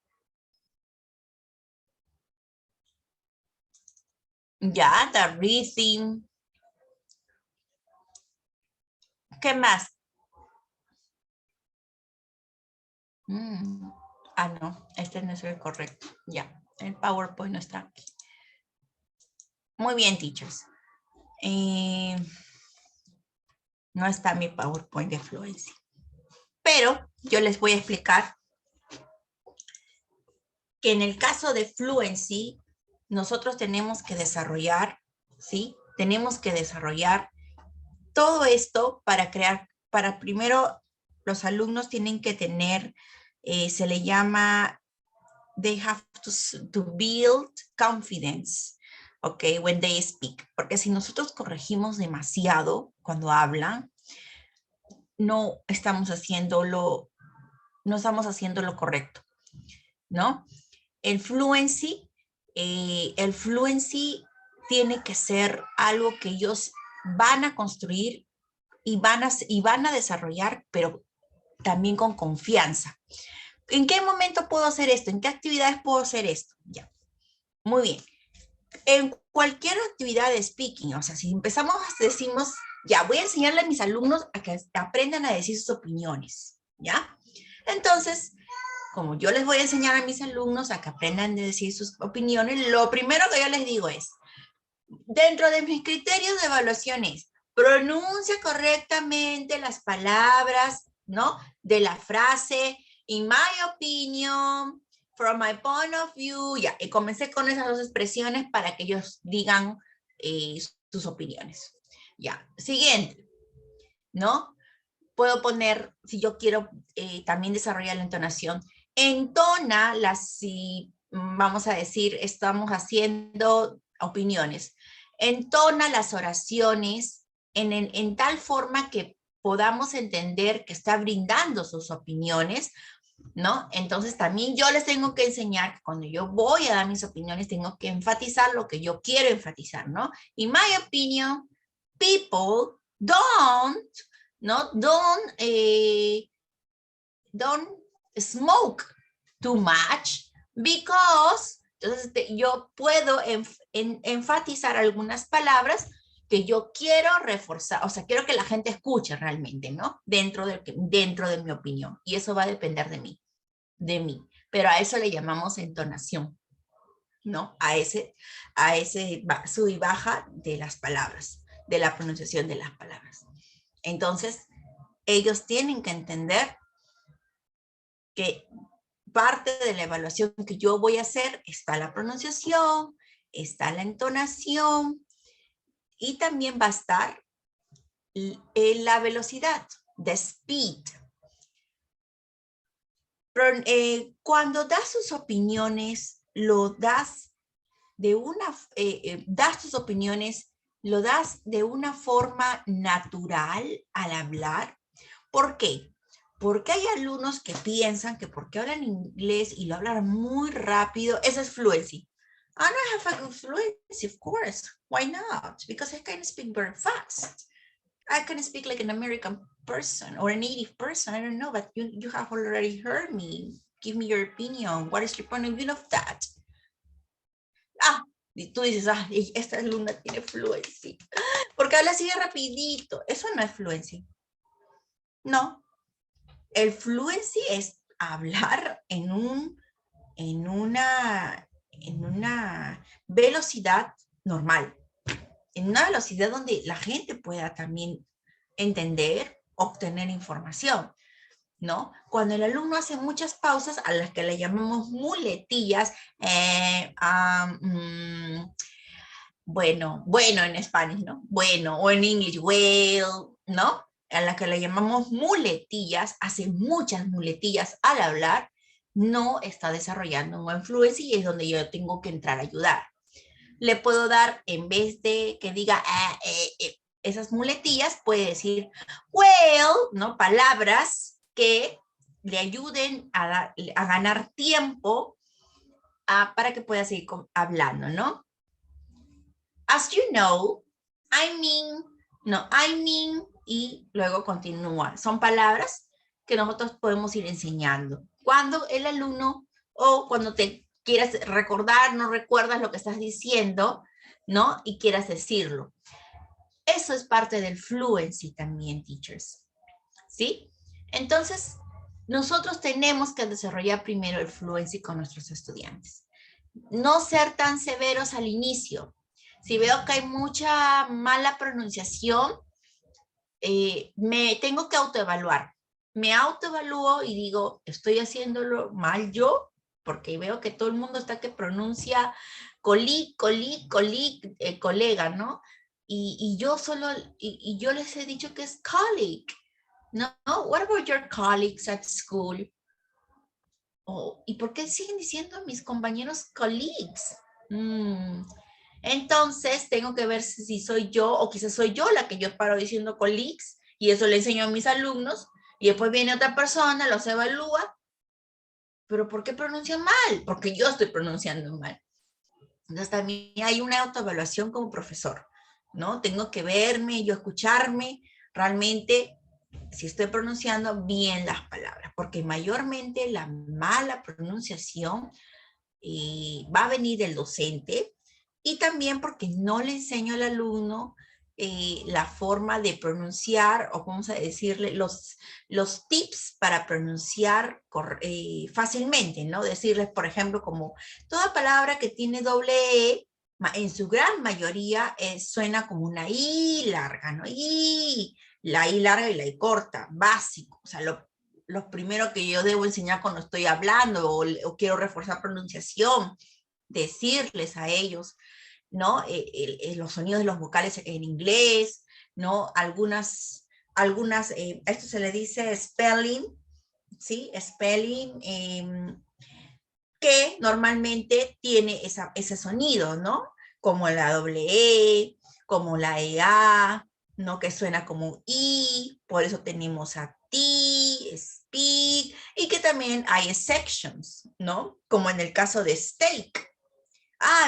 Ya, the rhythm. ¿Qué más? No, este no es el correcto. Ya, el PowerPoint no está aquí. Muy bien, teachers. No está mi PowerPoint de fluency. Pero yo les voy a explicar que en el caso de fluency, nosotros tenemos que desarrollar, ¿sí? Tenemos que desarrollar todo esto para crear, para primero los alumnos tienen que tener, se le llama, they have to build confidence, okay, when they speak. Porque si nosotros corregimos demasiado cuando hablan, no estamos haciendo lo correcto, ¿no? El fluency tiene que ser algo que ellos van a construir y van a desarrollar, pero también con confianza. ¿En qué momento puedo hacer esto? ¿En qué actividades puedo hacer esto? Ya. Muy bien. En cualquier actividad de speaking, o sea, si empezamos, decimos, ya, voy a enseñarle a mis alumnos a que aprendan a decir sus opiniones, ¿ya? Entonces, como yo les voy a enseñar a mis alumnos a que aprendan a decir sus opiniones, lo primero que yo les digo es, dentro de mis criterios de evaluación es, pronuncia correctamente las palabras, ¿no? De la frase, in my opinion, from my point of view, ya. Y comencé con esas dos expresiones para que ellos digan sus opiniones. Ya, siguiente, ¿no? Puedo poner, si yo quiero también desarrollar la entonación, entona si vamos a decir, estamos haciendo opiniones, entona las oraciones en tal forma que podamos entender que está brindando sus opiniones, ¿no? Entonces también yo les tengo que enseñar que cuando yo voy a dar mis opiniones tengo que enfatizar lo que yo quiero enfatizar, ¿no? In my opinion, people don't, ¿no? Don't smoke too much because, entonces yo puedo enfatizar algunas palabras que yo quiero reforzar, o sea, quiero que la gente escuche realmente, ¿no? Dentro de mi opinión. Y eso va a depender de mí. Pero a eso le llamamos entonación. ¿no? A ese sub y baja de las palabras, de la pronunciación de las palabras. Entonces, ellos tienen que entender que parte de la evaluación que yo voy a hacer está la pronunciación, está la entonación y también va a estar la velocidad, the speed. Cuando das sus opiniones, lo das de das tus opiniones, lo das de una forma natural al hablar. ¿Por qué? Porque hay alumnos que piensan que porque hablan inglés y lo hablan muy rápido, eso es fluency. I don't have a good fluency, of course. Why not? Because I can speak very fast. I can speak like an American person or a native person. I don't know, but you have already heard me. Give me your opinion. What is your point of view of that? Ah, y tú dices, ah, esta alumna tiene fluency. Porque habla así de rapidito. Eso no es fluency. No. El fluency es hablar en una velocidad normal. En una velocidad donde la gente pueda también entender, obtener información, ¿no? Cuando el alumno hace muchas pausas a las que le llamamos muletillas, bueno en español, ¿no? Bueno, o en inglés, well, ¿no? A las que le llamamos muletillas, hace muchas muletillas al hablar, no está desarrollando un buen fluency y es donde yo tengo que entrar a ayudar. Le puedo dar, en vez de que diga esas muletillas, puede decir well, ¿no? Palabras que le ayuden a ganar tiempo para que pueda seguir hablando, ¿no? As you know, I mean, y luego continúa. Son palabras que nosotros podemos ir enseñando. Cuando el alumno o cuando te quieras recordar, no recuerdas lo que estás diciendo, ¿no? Y quieras decirlo. Eso es parte del fluency también, teachers. ¿Sí? Entonces, nosotros tenemos que desarrollar primero el fluency con nuestros estudiantes. No ser tan severos al inicio. Si veo que hay mucha mala pronunciación, me tengo que autoevaluar. Me autoevalúo y digo, ¿estoy haciéndolo mal yo? Porque veo que todo el mundo está que pronuncia colega, ¿no? Y yo solo, y yo les he dicho que es colleague. No, what about your colleagues at school? Oh, ¿y por qué siguen diciendo mis compañeros colleagues? Entonces, tengo que ver si soy yo, o quizás soy yo la que yo paro diciendo colleagues, y eso le enseño a mis alumnos, y después viene otra persona, los evalúa, pero ¿por qué pronuncian mal? Porque yo estoy pronunciando mal. Entonces, también hay una autoevaluación como profesor, ¿no? Tengo que verme, yo escucharme, realmente, si estoy pronunciando bien las palabras, porque mayormente la mala pronunciación va a venir del docente, y también porque no le enseño al alumno la forma de pronunciar, o vamos a decirle, los tips para pronunciar fácilmente, ¿no? Decirles, por ejemplo, como toda palabra que tiene doble E, en su gran mayoría suena como una I larga, ¿no? La I larga y la I corta, básico. O sea, lo primero que yo debo enseñar cuando estoy hablando o quiero reforzar pronunciación, decirles a ellos, ¿no? Los sonidos de los vocales en inglés, ¿no? Algunas esto se le dice spelling, ¿sí? Spelling, que normalmente tiene ese sonido, ¿no? Como la doble E, como la EA, ¿no? Que suena como un I, por eso tenemos a T, speak, y que también hay sections, ¿no? Como en el caso de steak.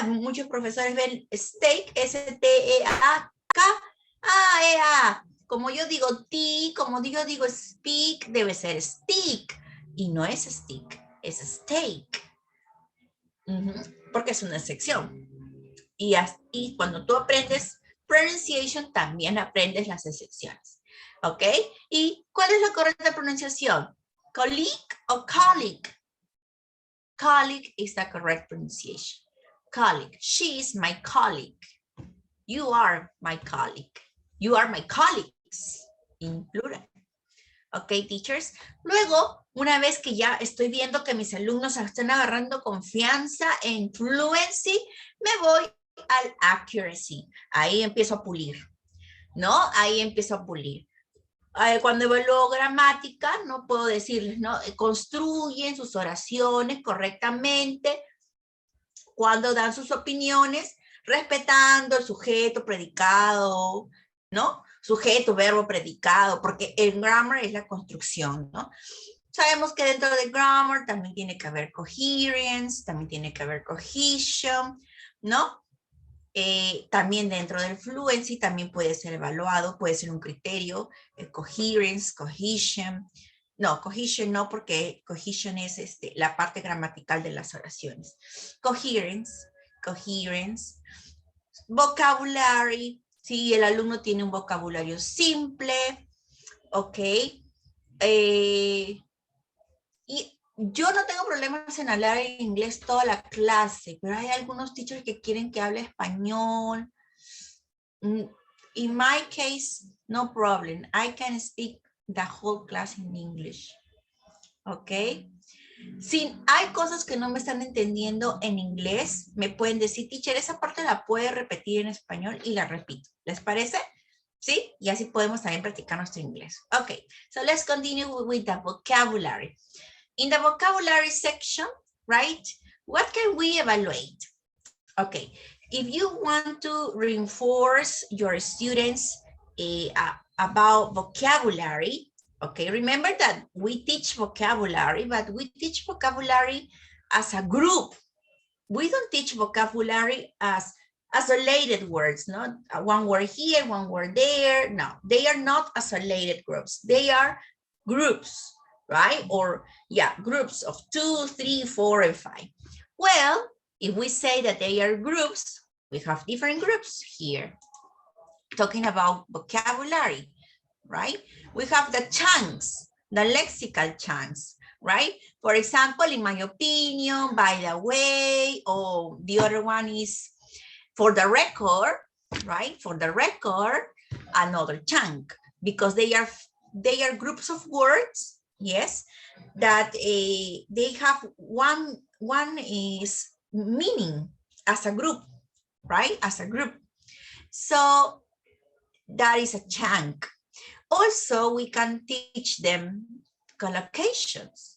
Muchos profesores ven steak, S-T-E-A-K, E-A. Como yo digo T, como yo digo speak, debe ser stick, y no es stick, es steak. Porque es una sección. Y cuando tú aprendes pronunciation, también aprendes las excepciones. ¿Ok? ¿Y cuál es la correcta pronunciación? ¿Colleague o colleague? Colleague is the correct pronunciation. colleague. She is my colleague. You are my colleague. You are my colleagues, in plural. Ok, teachers. Luego, una vez que ya estoy viendo que mis alumnos están agarrando confianza en fluency, me voy al accuracy. Ahí empiezo a pulir, ¿no? Ahí empiezo a pulir. Cuando evalúo gramática, no puedo decirles, ¿no? Construyen sus oraciones correctamente cuando dan sus opiniones, respetando el sujeto, predicado, ¿no? Sujeto, verbo, predicado, porque el grammar es la construcción, ¿no? Sabemos que dentro de grammar también tiene que haber coherence, también tiene que haber cohesion, ¿no? También dentro del fluency también puede ser evaluado, puede ser un criterio, coherence, cohesion. No, cohesion no, porque cohesion es la parte gramatical de las oraciones. Coherence, vocabulary, si el alumno tiene un vocabulario simple, ok. Y yo no tengo problemas en hablar en inglés toda la clase, pero hay algunos teachers que quieren que hable español. In my case, no problem. I can speak the whole class in English. ¿Ok? Si hay cosas que no me están entendiendo en inglés, me pueden decir, teacher, esa parte la puede repetir en español y la repito. ¿Les parece? ¿Sí? Y así podemos también practicar nuestro inglés. Ok, so let's continue with the vocabulary. In the vocabulary section, right, what can we evaluate? Okay, if you want to reinforce your students about vocabulary, okay, remember that we teach vocabulary, but we teach vocabulary as a group. We don't teach vocabulary as isolated words, not one word here, one word there. No, they are not isolated groups. They are groups, right? Or yeah, groups of 2, 3, 4, and 5. Well, if we say that they are groups, we have different groups here. Talking about vocabulary, right? We have the chunks, the lexical chunks, right? For example, in my opinion, by the way, or the other one is for the record, right? For the record, another chunk, because they are groups of words, yes, that they have one is meaning as a group, right? As a group. So that is a chunk. Also, we can teach them collocations.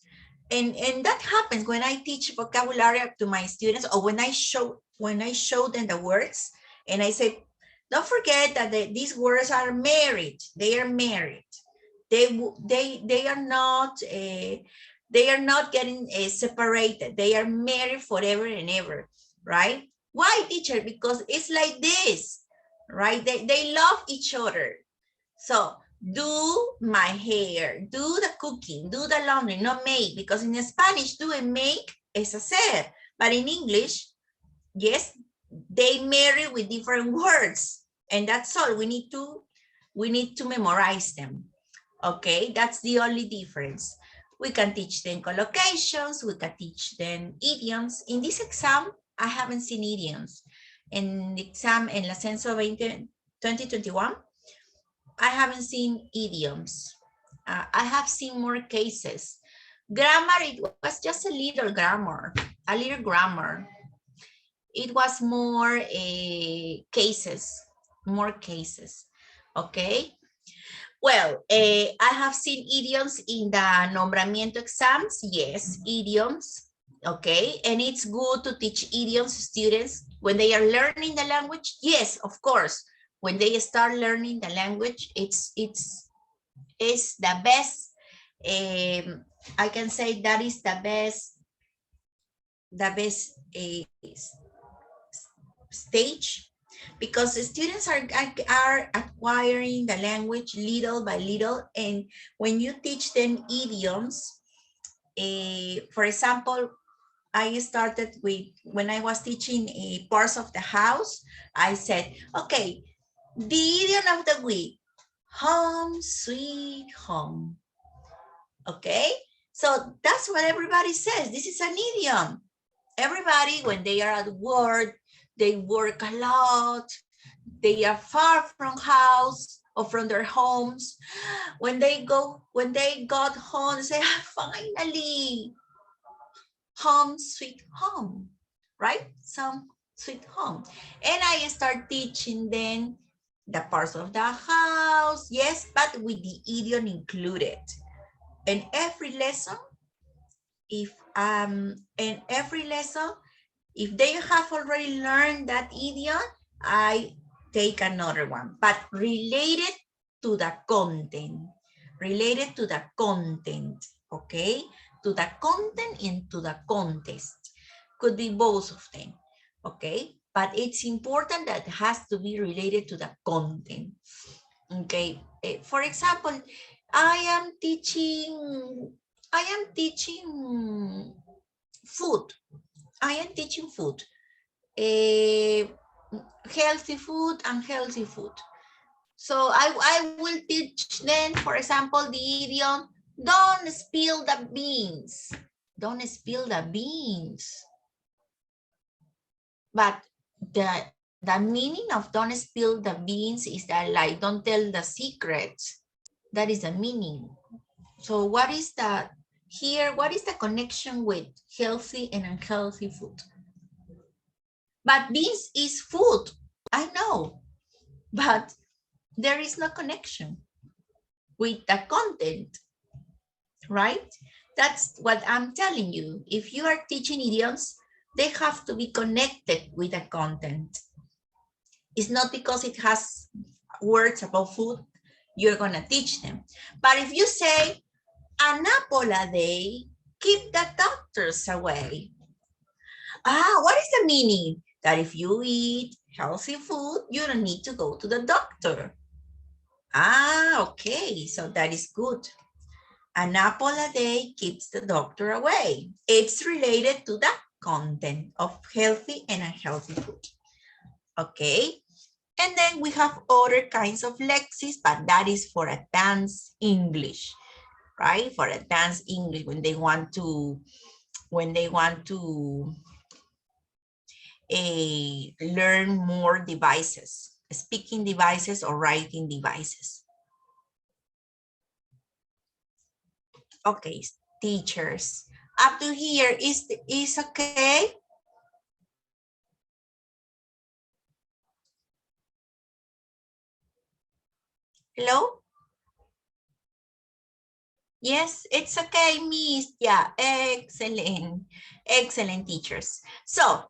And that happens when I teach vocabulary to my students, or when I show them the words, and I say, don't forget that these words are married. They are married. They are not getting separated. They are married forever and ever, right? Why, teacher? Because it's like this, right? They love each other. So do my hair, do the cooking, do the laundry, not make, because in Spanish, do and make is hacer, but in English, yes, they marry with different words, and that's all. We need to memorize them. Okay, that's the only difference. We can teach them collocations, we can teach them idioms. In this exam, I haven't seen idioms. In the exam, en la Censo 2021, I haven't seen idioms. I have seen more cases. Grammar, it was just a little grammar. It was more cases, okay? Well, I have seen idioms in the Nombramiento exams. Yes, idioms, okay? And it's good to teach idioms to students when they are learning the language. Yes, of course. When they start learning the language, it's the best. I can say that is the best stage, because the students are acquiring the language little by little. And when you teach them idioms, for example, I started with, when I was teaching parts of the house, I said, okay, the idiom of the week, home sweet home. Okay, so that's what everybody says. This is an idiom. Everybody, when they are at work, they work a lot. They are far from house or from their homes. When they got home, they say, "Ah, finally, home sweet home," right? Some sweet home. And I start teaching them the parts of the house, yes, but with the idiom included. And every lesson, if they have already learned that idiom, I take another one, but related to the content, okay? To the content and to the context. Could be both of them, okay? But it's important that it has to be related to the content, okay? For example, I am teaching food. I am teaching food, healthy food and healthy food. So I will teach them, for example, the idiom, don't spill the beans. Don't spill the beans. But the meaning of don't spill the beans is that, like, don't tell the secrets. That is the meaning. So what is that here? What is the connection with healthy and unhealthy food? But beans is food, I know, but there is no connection with the content, right? That's what I'm telling you. If you are teaching idioms, they have to be connected with the content. It's not because it has words about food, you're gonna teach them. But if you say, an apple a day, keep the doctors away. What is the meaning? That if you eat healthy food, you don't need to go to the doctor. Okay, so that is good. An apple a day keeps the doctor away. It's related to the content of healthy and unhealthy food. Okay, and then we have other kinds of lexis, but that is for advanced English, right? For advanced English, when they want to learn more devices, speaking devices or writing devices. Okay, teachers. Up to here is okay? Hello? Yes, it's okay, Miss. Yeah, excellent. Excellent, teachers. So,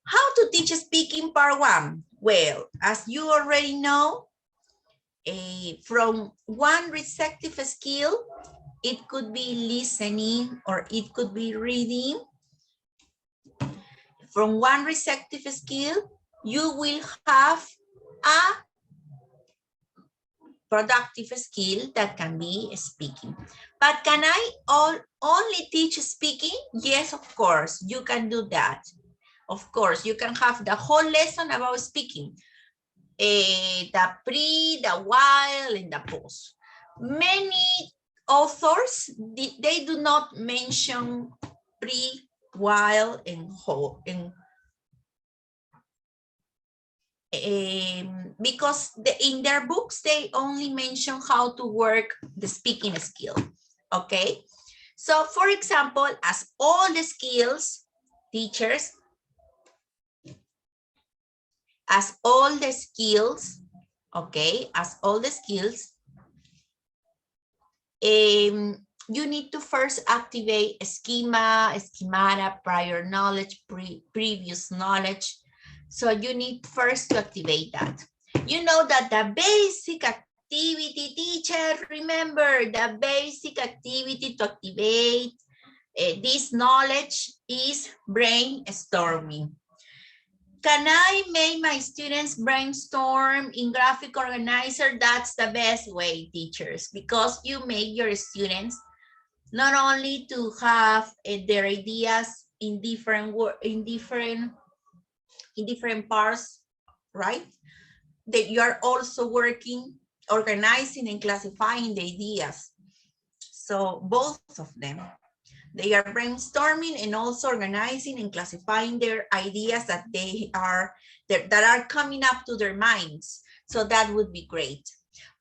how to teach speaking part 1? Well, as you already know, from one receptive skill, it could be listening or it could be reading. From one receptive skill, you will have a productive skill that can be speaking. But can I only teach speaking? Yes, of course, you can do that. Of course, you can have the whole lesson about speaking. The pre, the while, and the post. Many authors, they do not mention pre, while, and whole, because in their books, they only mention how to work the speaking skill, okay? So for example, as all the skills, teachers, as all the skills, okay, as all the skills, you need to first activate a schema, schemata, prior knowledge, previous knowledge. So you need first to activate that. You know that the basic activity, teacher, remember the basic activity to activate this knowledge is brainstorming. Can I make my students brainstorm in graphic organizer? That's the best way, teachers, because you make your students not only to have their ideas in different parts, right? That you are also working, organizing and classifying the ideas. So both of them. They are brainstorming and also organizing and classifying their ideas that that are coming up to their minds. So that would be great.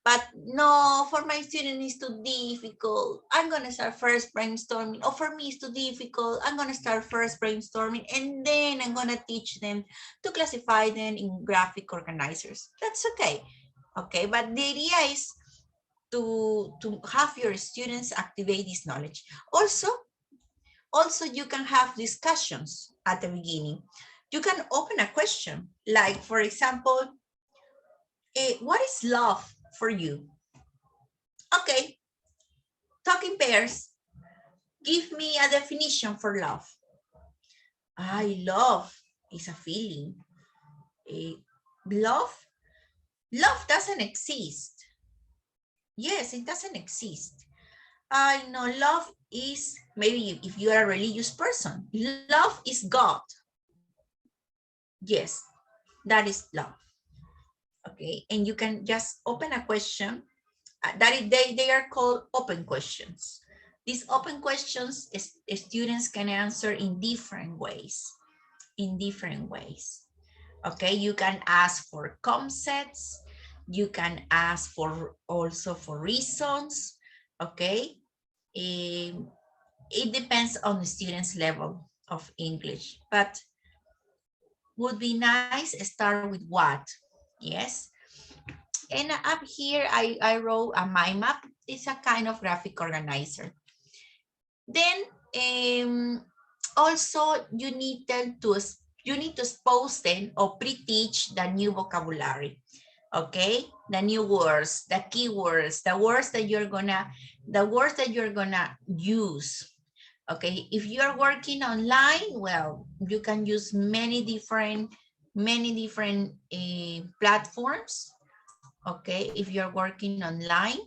But no, for my student it's too difficult. I'm gonna start first brainstorming. Or for me it's too difficult. I'm gonna start first brainstorming and then I'm gonna teach them to classify them in graphic organizers. That's okay. Okay, but the idea is to have your students activate this knowledge. Also, you can have discussions at the beginning. You can open a question, like, for example, what is love for you? Okay, talking pairs, give me a definition for love. I love is a feeling. Love? Love doesn't exist. Yes, it doesn't exist. I know love is, maybe if you are a religious person, love is God. Yes, that is love. Okay, and you can just open a question. They are called open questions. These open questions students can answer in different ways. Okay, you can ask for concepts. You can ask for also for reasons. Okay, it depends on the student's level of English, but would be nice start with what? Yes. And up here, I wrote a mind map. It's a kind of graphic organizer. Then also you need to expose them or pre-teach the new vocabulary. Okay, the new words, the keywords, the words that you're gonna use. Okay, if you are working online, well, you can use many different platforms. Okay, if you're working online,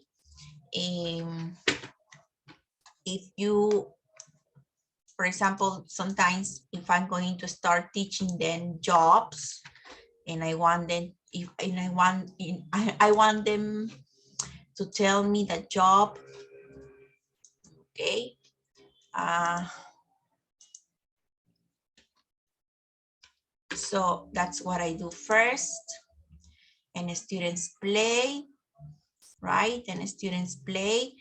if you, for example, sometimes if I'm going to start teaching them jobs, and I want them, I want them to tell me the job. Okay. So that's what I do first. And the students play, right? And the students play.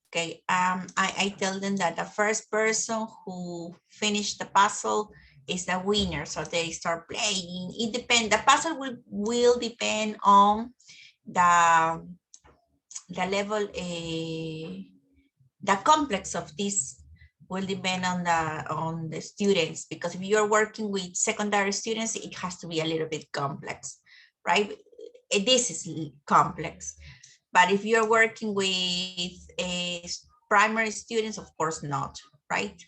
Okay, I tell them that the first person who finished the puzzle is the winner. So they start playing. It depends. The puzzle will depend on the level, the complex of this will depend on the students, because if you're working with secondary students, it has to be a little bit complex, right? This is complex. But if you're working with primary students, of course not, right?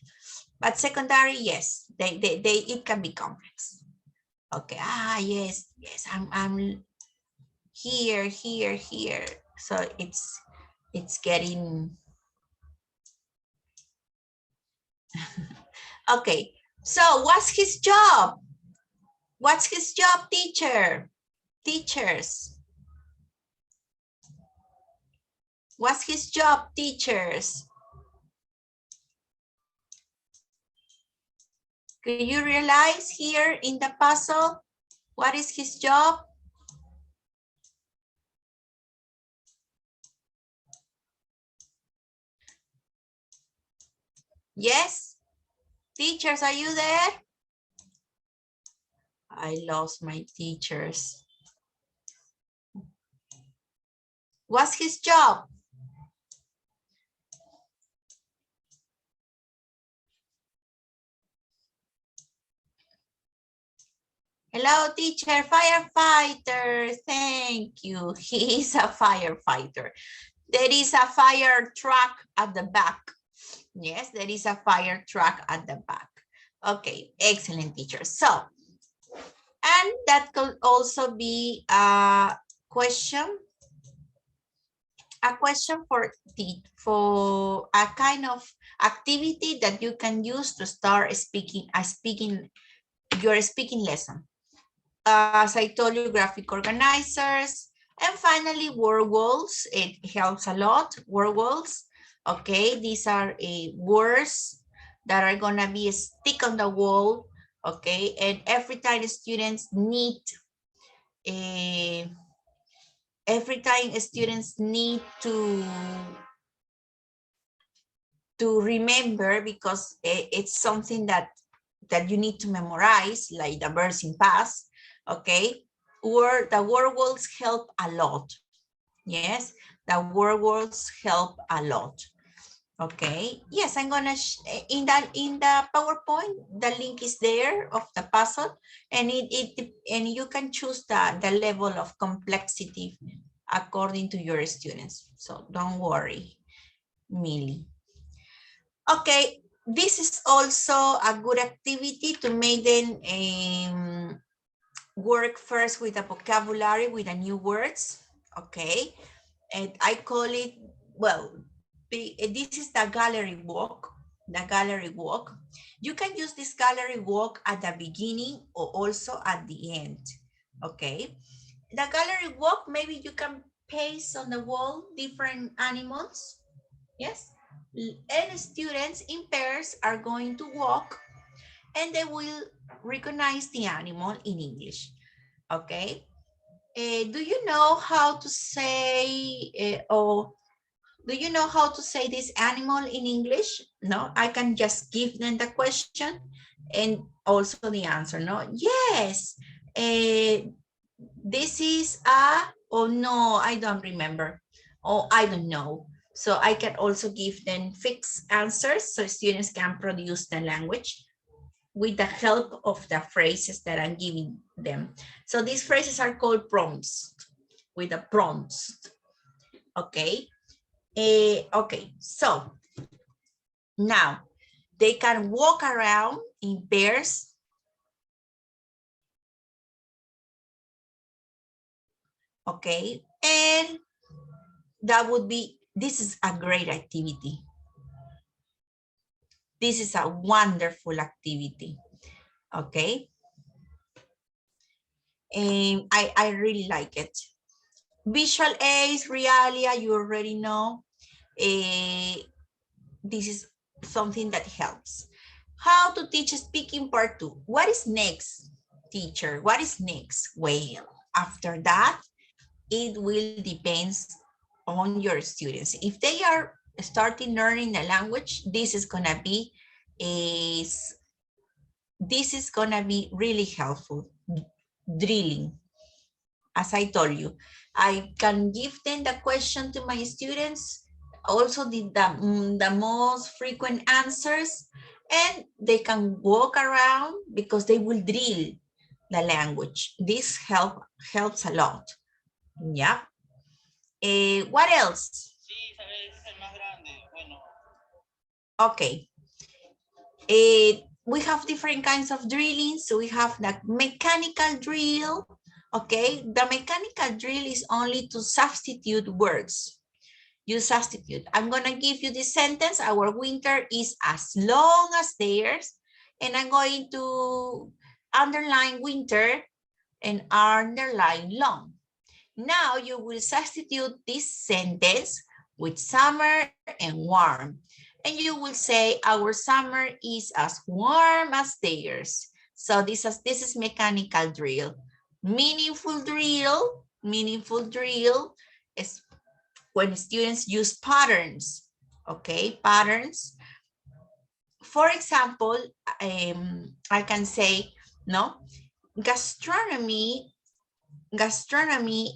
But secondary, yes, it can be complex. Okay, yes, I'm here. So it's getting, okay. So what's his job? What's his job, teachers? What's his job, teachers? Can you realize here in the puzzle, what is his job? Yes? Teachers, are you there? I lost my teachers. What's his job? Hello, teacher, firefighter. Thank you. He is a firefighter. There is a fire truck at the back. Yes, there is a fire truck at the back. Okay, excellent, teacher. So, and that could also be a question for a kind of activity that you can use to start your speaking lesson. As I told you, graphic organizers, and finally word walls. It helps a lot, word walls. Okay, these are words that are gonna be stick on the wall. Okay, and every time students need to remember, because it's something that you need to memorize, like the verbs in past. Okay, or the word words help a lot. Yes, the word words help a lot. Okay, yes, I'm gonna in the PowerPoint, the link is there of the puzzle, and and you can choose the level of complexity according to your students. So don't worry, Millie. Okay, this is also a good activity to make them work first with the vocabulary, with the new words. Okay, and I call it, well, this is the gallery walk. The gallery walk. You can use this gallery walk at the beginning or also at the end. Okay. The gallery walk, maybe you can paste on the wall different animals. Yes. And students in pairs are going to walk and they will recognize the animal in English. Okay. Do you know how to say, do you know how to say this animal in English? No, I can just give them the question and also the answer. No, yes, this is oh no, I don't remember. Oh, I don't know. So I can also give them fixed answers so students can produce the language with the help of the phrases that I'm giving them. So these phrases are called prompts, with the prompts. Okay. Okay, so now they can walk around in pairs. Okay, and that would be, this is a great activity. This is a wonderful activity. Okay. And I really like it. Visual aids, realia, you already know. This is something that helps. How to teach speaking part 2. What is next, teacher? What is next? Well, after that, it will depend on your students. If they are starting learning the language, this is gonna be really helpful. Drilling. As I told you, I can give them the question to my students, also the most frequent answers, and they can walk around because they will drill the language. This helps a lot. Yeah. What else? Okay. We have different kinds of drilling. So we have the mechanical drill. Okay, the mechanical drill is only to substitute words. You substitute. I'm gonna give you this sentence. Our winter is as long as theirs. And I'm going to underline winter and underline long. Now you will substitute this sentence with summer and warm. And you will say, our summer is as warm as theirs. So this is mechanical drill. Meaningful drill is when students use patterns, okay, patterns. For example, I can say, no, gastronomy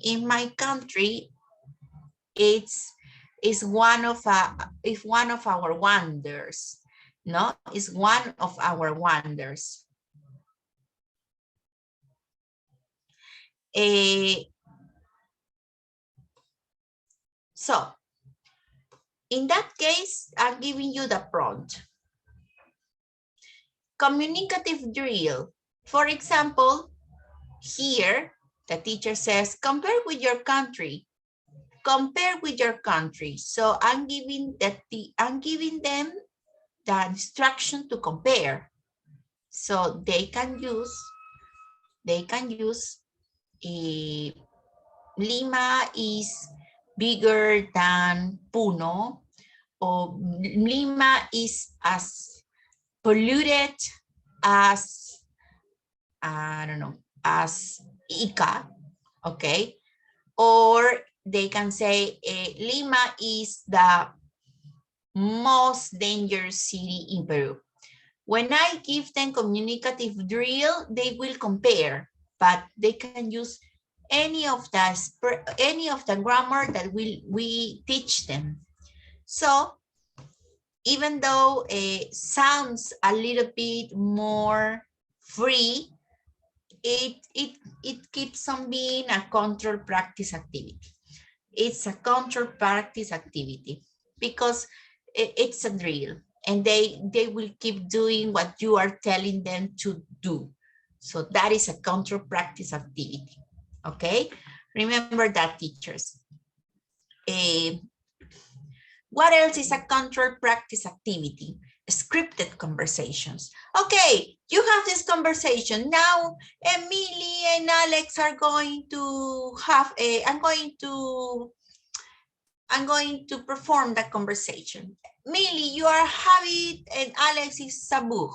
in my country is one of our wonders. No, is one of our wonders. So in that case, I'm giving you the prompt. Communicative drill. For example, here the teacher says, compare with your country. Compare with your country. So I'm giving them the instruction to compare. So they can use Lima is bigger than Puno, or Lima is as polluted as, I don't know, as Ica, okay? Or they can say Lima is the most dangerous city in Peru. When I give them communicative drill, they will compare, but they can use any of the grammar that we teach them. So even though it sounds a little bit more free, it keeps on being a control practice activity. It's a control practice activity because it's a drill, and they will keep doing what you are telling them to do. So that is a control practice activity. Okay, remember that, teachers. What else is a control practice activity? Scripted conversations. Okay, you have this conversation. Now, Emily and Alex are going to have I'm going to perform that conversation. Millie, you are Javid and Alex is Sabu.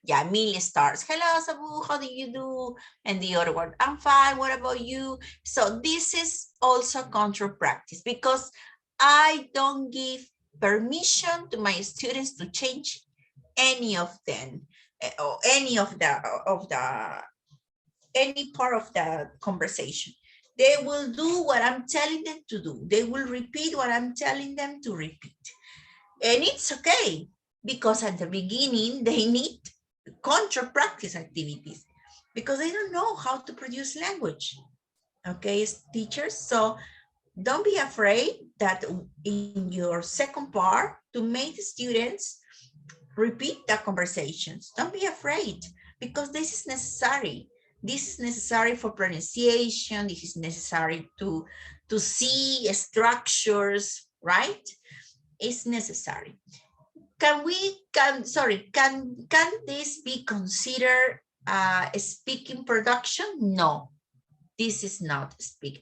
Yeah, Millie starts. Hello, Sabu, how do you do? And the other one, I'm fine, what about you? So this is also control practice because I don't give permission to my students to change any of them or any part of the conversation. They will do what I'm telling them to do. They will repeat what I'm telling them to repeat. And it's okay, because at the beginning, they need control practice activities because they don't know how to produce language. Okay, teachers? So don't be afraid that in your second part to make the students repeat the conversations. Don't be afraid because this is necessary. This is necessary for pronunciation. This is necessary to see structures, right? It's necessary. Can this be considered a speaking production? No, this is not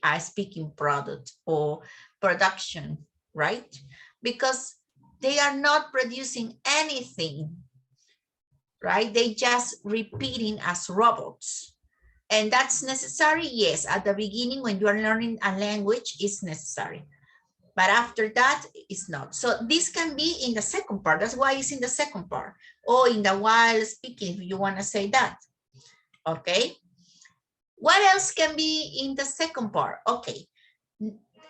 a speaking product or production, right? Because they are not producing anything, right? They just repeating as robots. And that's necessary, yes, at the beginning when you are learning a language, it's necessary. But after that, it's not. So this can be in the second part. That's why it's in the second part. Or in the while speaking, if you want to say that. Okay. What else can be in the second part? Okay.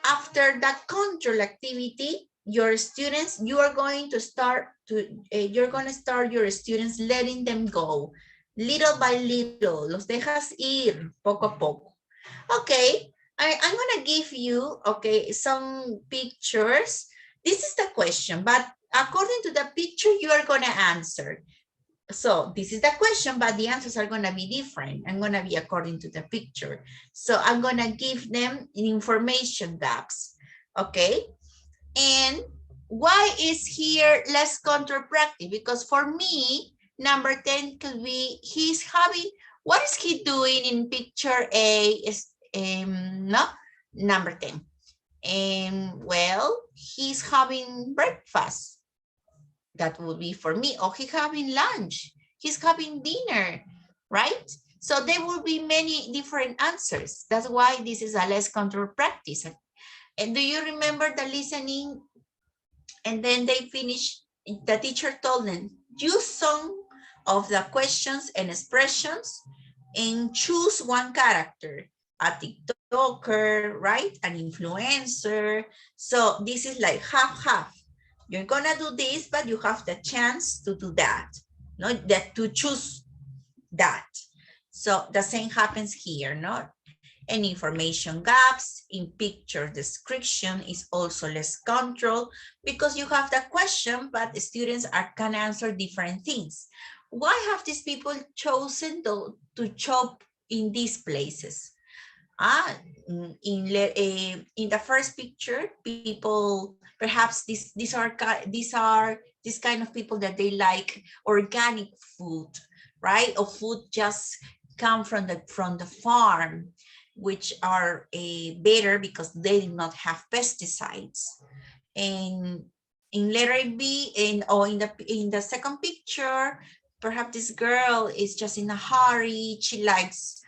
After that control activity, your students, you are going to start your students letting them go little by little. Los dejas ir poco a poco. Okay, I'm gonna give you, okay, some pictures. This is the question, but according to the picture, you are gonna answer. So this is the question, but the answers are gonna be different. I'm gonna be according to the picture. So I'm gonna give them information gaps, okay? And why is here less control practice? Because for me, number 10 could be he's having, what is he doing in picture A? Is no, number 10. Well, he's having breakfast. That would be for me. Or he's having lunch. He's having dinner, right? So there will be many different answers. That's why this is a less control practice. And do you remember the listening? And then they finish, the teacher told them, use some of the questions and expressions and choose one character, a TikToker, right? An influencer. So this is like half. You're gonna do this, but you have the chance to do that, no? That to choose that. So the same happens here, no? And information gaps in picture description is also less control because you have the question, but the students can answer different things. Why have these people chosen to chop in these places? In the first picture, people, perhaps these kind of people that they like organic food, right? Or food just come from the farm, which are better because they do not have pesticides. And In letter B, or in the second picture, perhaps this girl is just in a hurry. She likes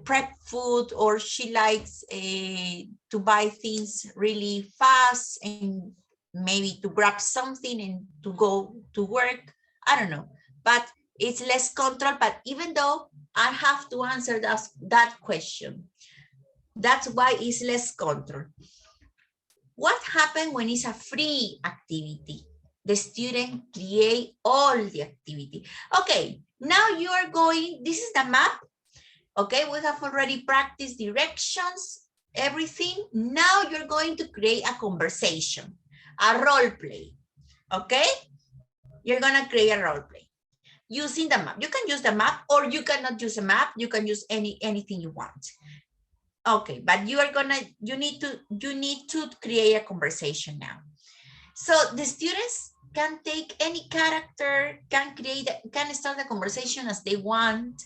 prep food, or she likes to buy things really fast and maybe to grab something and to go to work. I don't know, but it's less control. But even though I have to answer that question, that's why it's less control. What happens when it's a free activity? The student create all the activity. Okay, now you are going, this is the map. Okay, we have already practiced directions, everything. Now you're going to create a conversation, a role play. Okay, you're gonna create a role play using the map. You can use the map, or you cannot use a map. You can use anything you want. Okay, but you need to create a conversation now. So the students can take any character, can start the conversation as they want,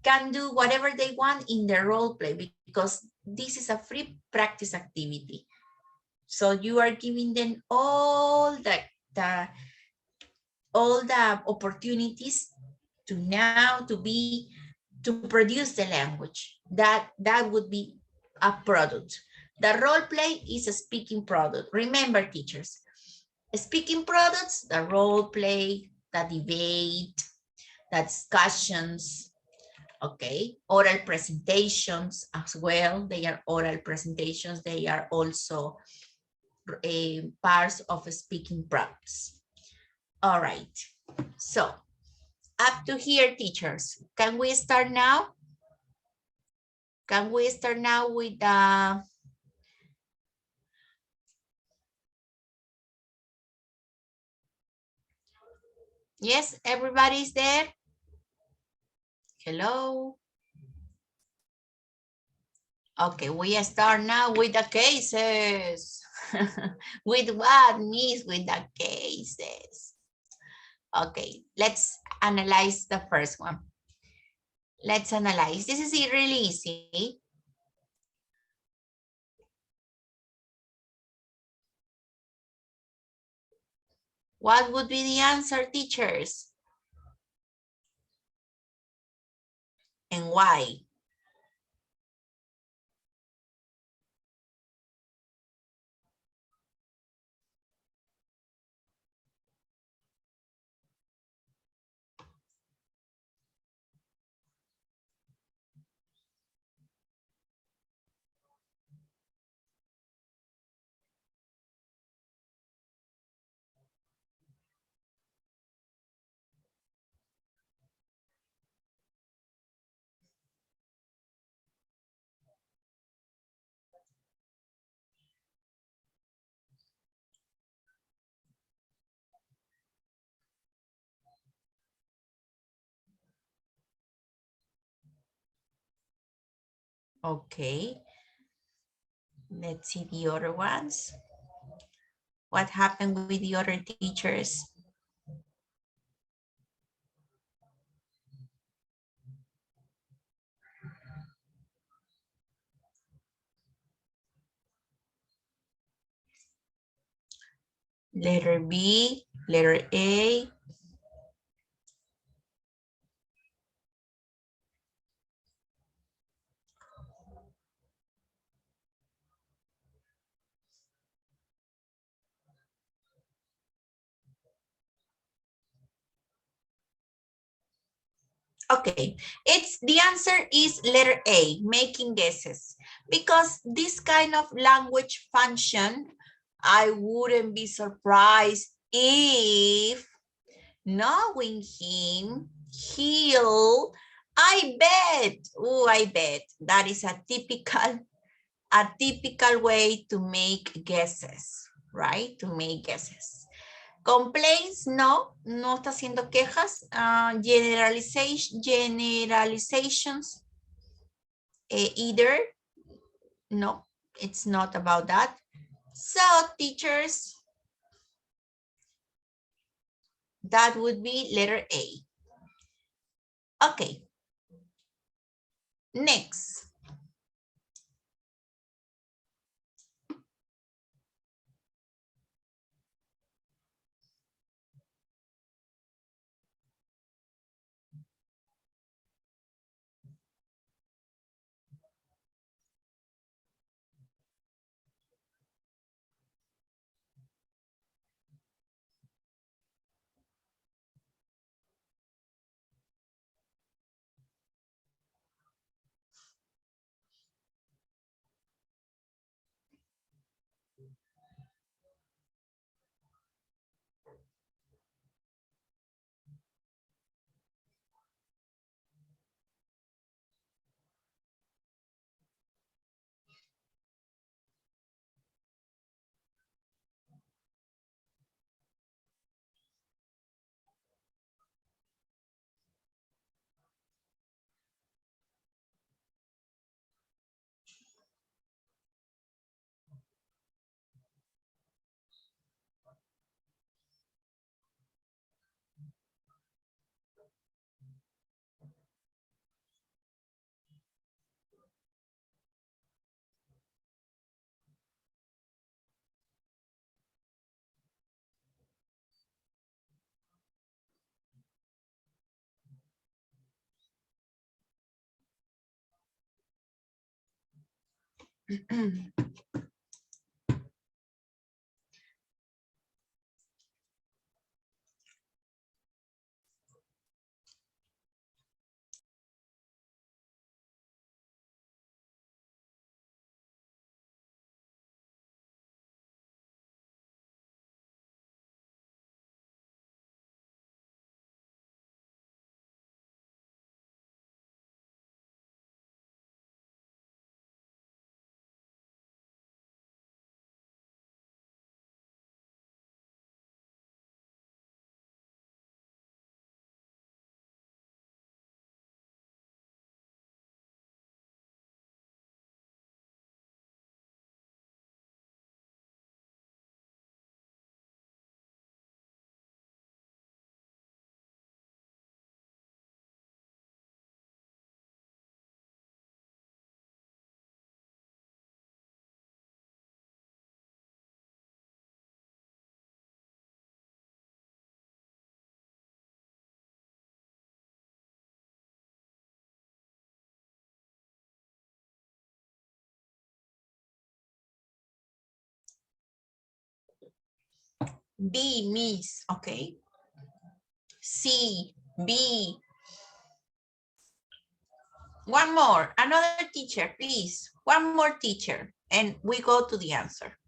can do whatever they want in the role play, because this is a free practice activity. So you are giving them all the opportunities to produce the language. That would be a product. The role play is a speaking product. Remember, teachers, speaking products, the role play, the debate, the discussions, okay, oral presentations as well. They are oral presentations. They are also parts of speaking products. All right, so up to here, teachers. Can we start now? Can we start now with the... Yes, everybody's there? Hello? Okay, we start now with the cases. With what, Miss? With the cases. Okay, let's analyze the first one. Let's analyze. This is really easy. What would be the answer, teachers? And why? Okay. Let's see the other ones. What happened with the other teachers? Letter B, letter A. Okay, the answer is letter A, making guesses. Because this kind of language function, I wouldn't be surprised if, knowing him, I bet that is a typical way to make guesses, right? To make guesses. Complaints, no está haciendo quejas. Generalizations, either, no, it's not about that. So teachers, that would be letter A. Okay. Next. B, Miss, okay. C, B. One more, another teacher, please. One more teacher, and we go to the answer.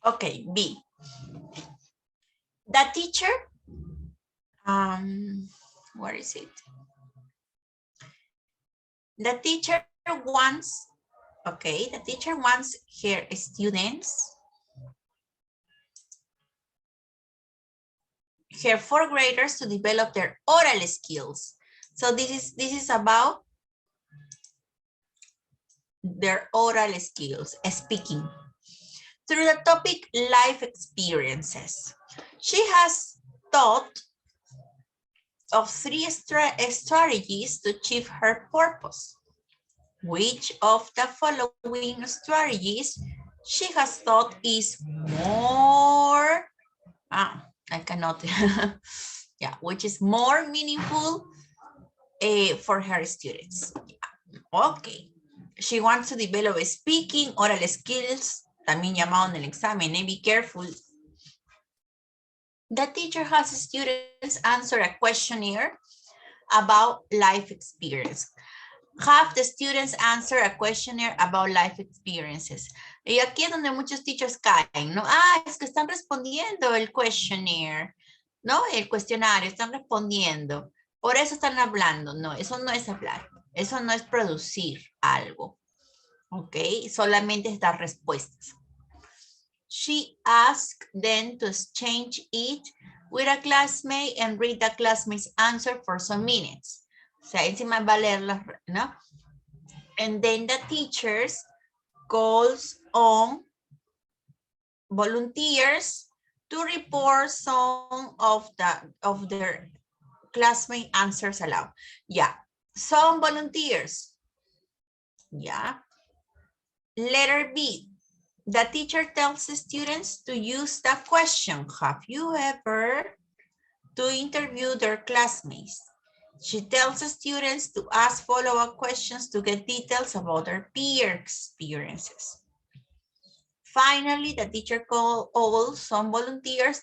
Okay, B. The teacher, where is it? The teacher wants, okay, the teacher wants her students, her fourth graders to develop their oral skills. So this is about their oral skills, speaking. Through the topic life experiences. She has thought of 3 strategies to achieve her purpose. Which of the following strategies she has thought is more, I cannot, yeah, which is more meaningful for her students. Okay, she wants to develop speaking, oral skills, también llamado en el examen, be careful. The teacher has students answer a questionnaire about life experience. Have the students answer a questionnaire about life experiences. Y aquí es donde muchos teachers caen, ¿no? Es que están respondiendo el questionnaire, ¿no? El cuestionario, están respondiendo. Por eso están hablando. No, eso no es hablar. Eso no es producir algo. ¿Ok? Solamente es dar respuestas. She asked them to exchange it with a classmate and read the classmate's answer for some minutes. O sea, encima va a leerlas, ¿no? And then the teachers calls on volunteers to report some of their classmate answers aloud. Yeah, some volunteers. Yeah. Letter B. The teacher tells the students to use the question, have you ever, to interview their classmates. She tells the students to ask follow-up questions to get details about their peer experiences. Finally, the teacher calls some volunteers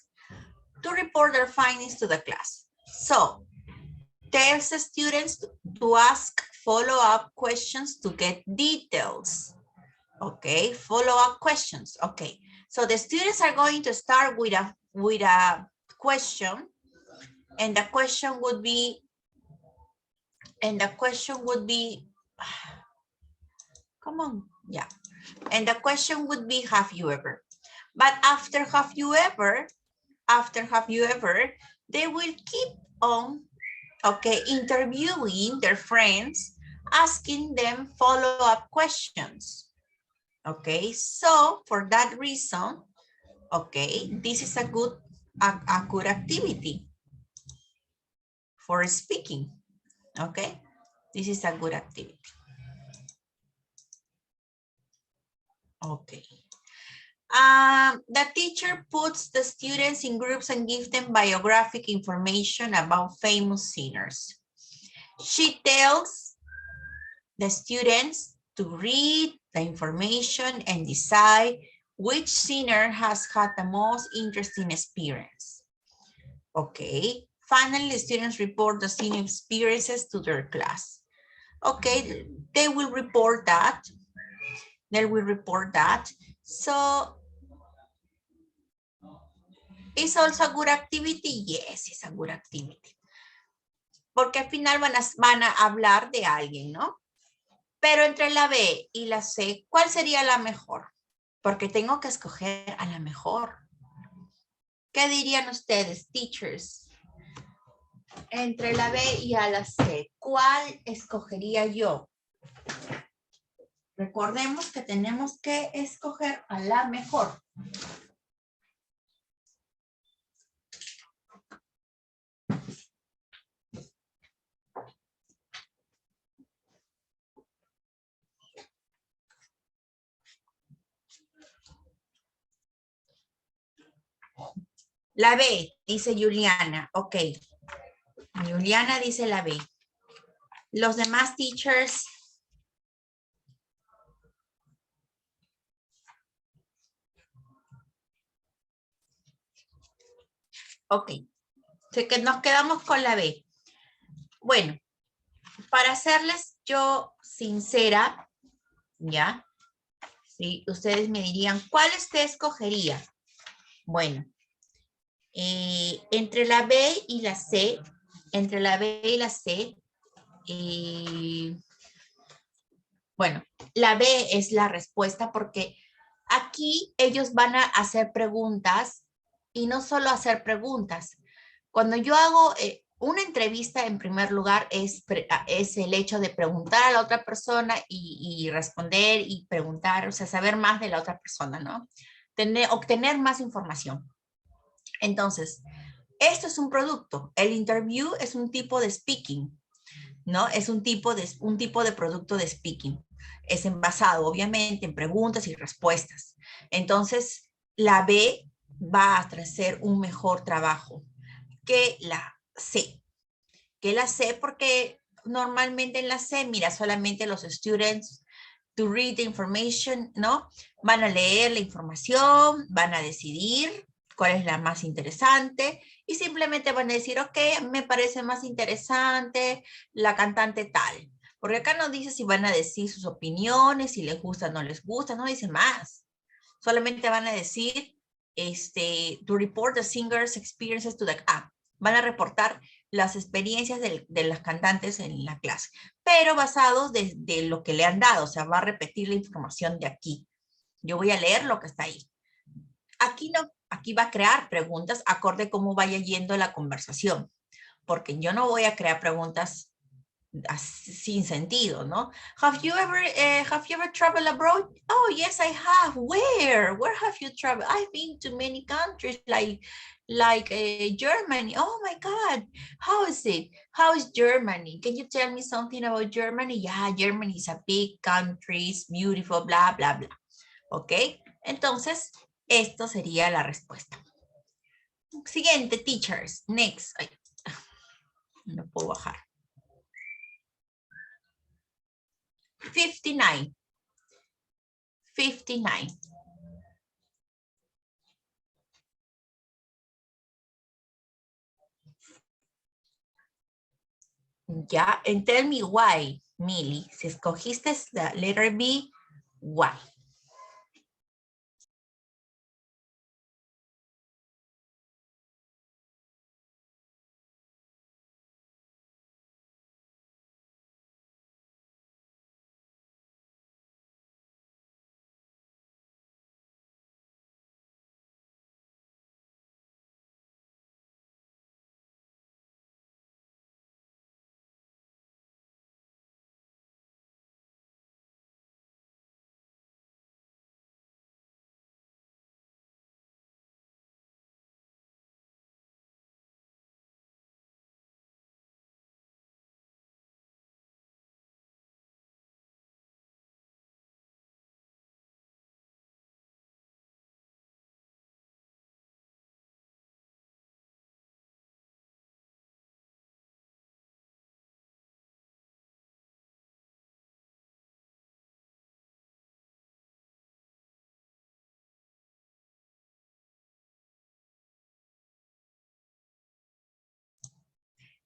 to report their findings to the class. So, tells the students to ask follow-up questions to get details. Okay, follow-up questions. Okay, so the students are going to start with a question, and the question would be, come on, yeah. And the question would be, have you ever? But after have you ever, they will keep on, okay, interviewing their friends, asking them follow-up questions. Okay, so for that reason, okay, this is a good activity for speaking. Okay, this is a good activity. Okay. The teacher puts the students in groups and gives them biographic information about famous singers. She tells the students to read the information and decide which singer has had the most interesting experience. Okay. Finally, the students report the singing experiences to their class. Okay, they will report that. They will report that. So, is also a good activity? Yes, it's a good activity. Porque al final van a hablar de alguien, ¿no? Pero entre la B y la C, ¿cuál sería la mejor? Porque tengo que escoger a la mejor. ¿Qué dirían ustedes, teachers? Entre la B y a la C, ¿cuál escogería yo? Recordemos que tenemos que escoger a la mejor. La B, dice Juliana. Ok. Juliana dice la B. Los demás teachers. Ok. Así que nos quedamos con la B. Bueno, para serles yo sincera, ¿ya? Sí, ustedes me dirían, ¿cuál usted escogería? Bueno, entre la B y la C, entre la B y la C, bueno, la B es la respuesta porque aquí ellos van a hacer preguntas y no solo hacer preguntas. Cuando yo hago una entrevista, en primer lugar, es el hecho de preguntar a la otra persona y responder y preguntar, o sea, saber más de la otra persona, ¿no? Obtener más información. Entonces, esto es un producto. El interview es un tipo de speaking, ¿no? Es un tipo de producto de speaking. Es basado, obviamente, en preguntas y respuestas. Entonces, la B va a hacer un mejor trabajo que la C. Que la C porque normalmente en la C, mira, solamente los students to read the information, ¿no? Van a leer la información, van a decidir cuál es la más interesante y simplemente van a decir, ok, me parece más interesante la cantante tal. Porque acá no dice si van a decir sus opiniones, si les gusta o no les gusta, no dice más. Solamente van a decir, to report the singer's experiences to the, van a reportar las experiencias de las cantantes en la clase, pero basados de lo que le han dado, o sea, va a repetir la información de aquí. Yo voy a leer lo que está ahí. Aquí no, aquí va a crear preguntas acorde a cómo vaya yendo la conversación, porque yo no voy a crear preguntas sin sentido, ¿no? Have you ever traveled abroad? Oh, yes, I have. Where? Where have you traveled? I've been to many countries like Germany. Oh my God, how is it? How is Germany? Can you tell me something about Germany? Yeah, Germany is a big country, it's beautiful, bla, bla, bla. ¿Ok? Entonces, esto sería la respuesta. Siguiente, teachers. Next. Ay, no puedo bajar. 59. 59. Ya, and tell me why, Millie. Si escogiste la letter B, why?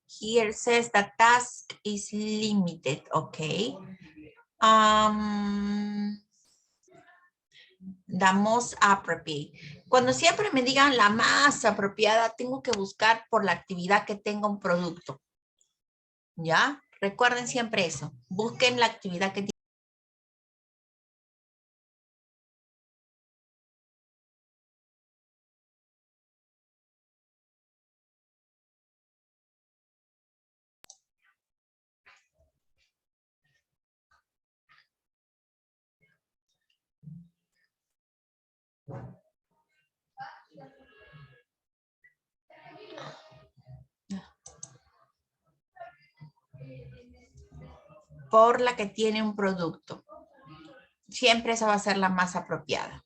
Here says the task is limited, okay. The most appropriate. Cuando siempre me digan la más apropiada, tengo que buscar por la actividad que tenga un producto. ¿Ya? Recuerden siempre eso. Busquen la actividad que tiene. Por la que tiene un producto. Siempre esa va a ser la más apropiada.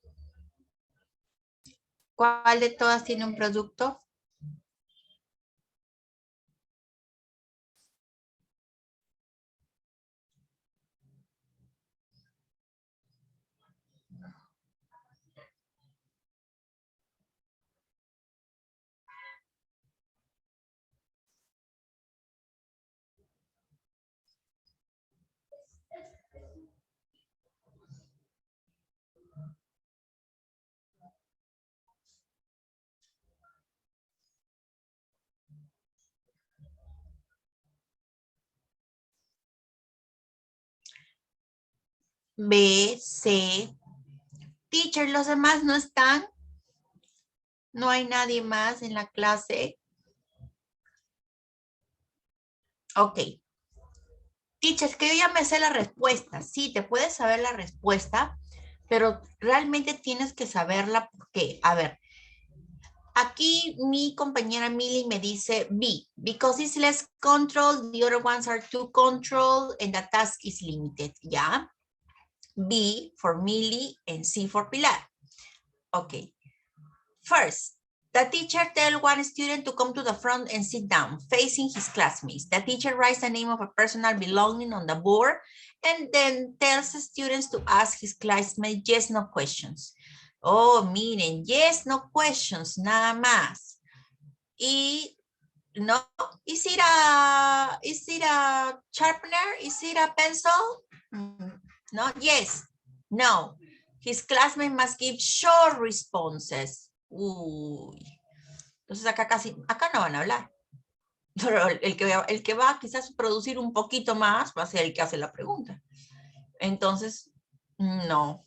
¿Cuál de todas tiene un producto? B, C. Teacher, ¿los demás no están? ¿No hay nadie más en la clase? Ok. Teacher, que yo ya me sé la respuesta. Sí, te puedes saber la respuesta, pero realmente tienes que saberla porque, a ver, aquí mi compañera Millie me dice B, because it's less control, the other ones are too control, and the task is limited, ¿ya? B for Millie and C for Pilar. Okay. First, the teacher tells one student to come to the front and sit down, facing his classmates. The teacher writes the name of a personal belonging on the board and then tells the students to ask his classmates yes, no questions. Oh, miren, yes, no questions, nada más. Y no, is it a sharpener? Is it a pencil? No, yes, no. His classmate must give short responses. Uy. Entonces acá no van a hablar. Pero el que va quizás producir un poquito más va a ser el que hace la pregunta. Entonces, no.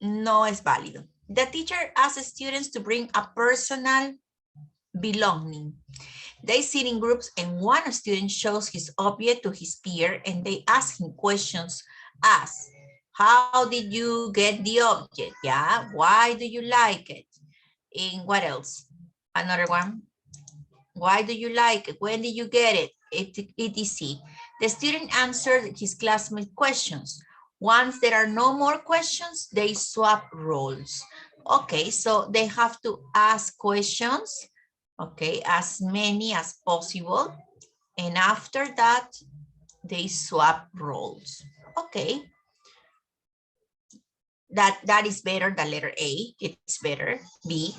No es válido. The teacher asks students to bring a personal belonging. They sit in groups and one student shows his object to his peer and they ask him questions as, how did you get the object? Yeah, why do you like it? And what else? Another one. Why do you like it? When did you get it? etc. The student answered his classmate questions. Once there are no more questions, they swap roles. Okay, so they have to ask questions, okay, as many as possible. And after that, they swap roles. Okay. That is better than letter A. It's better. B.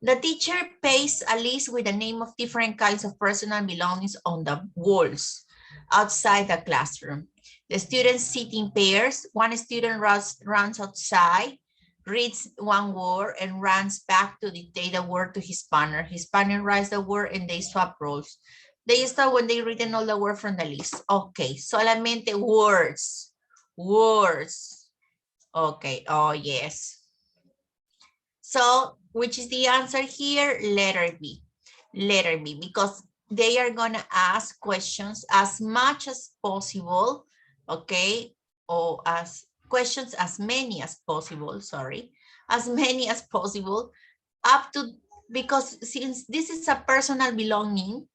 The teacher pastes a list with the name of different kinds of personal belongings on the walls outside the classroom. The students sit in pairs. One student runs outside, reads one word, and runs back to dictate the word to his partner. His partner writes the word and they swap roles. They start when they read all the words from the list. Okay, solamente words. Words. Okay, oh yes. So, which is the answer here? Letter B. Letter B, because they are gonna ask questions as much as possible, okay? Or as questions as many as possible, sorry. As many as possible, up to, because since this is a personal belonging,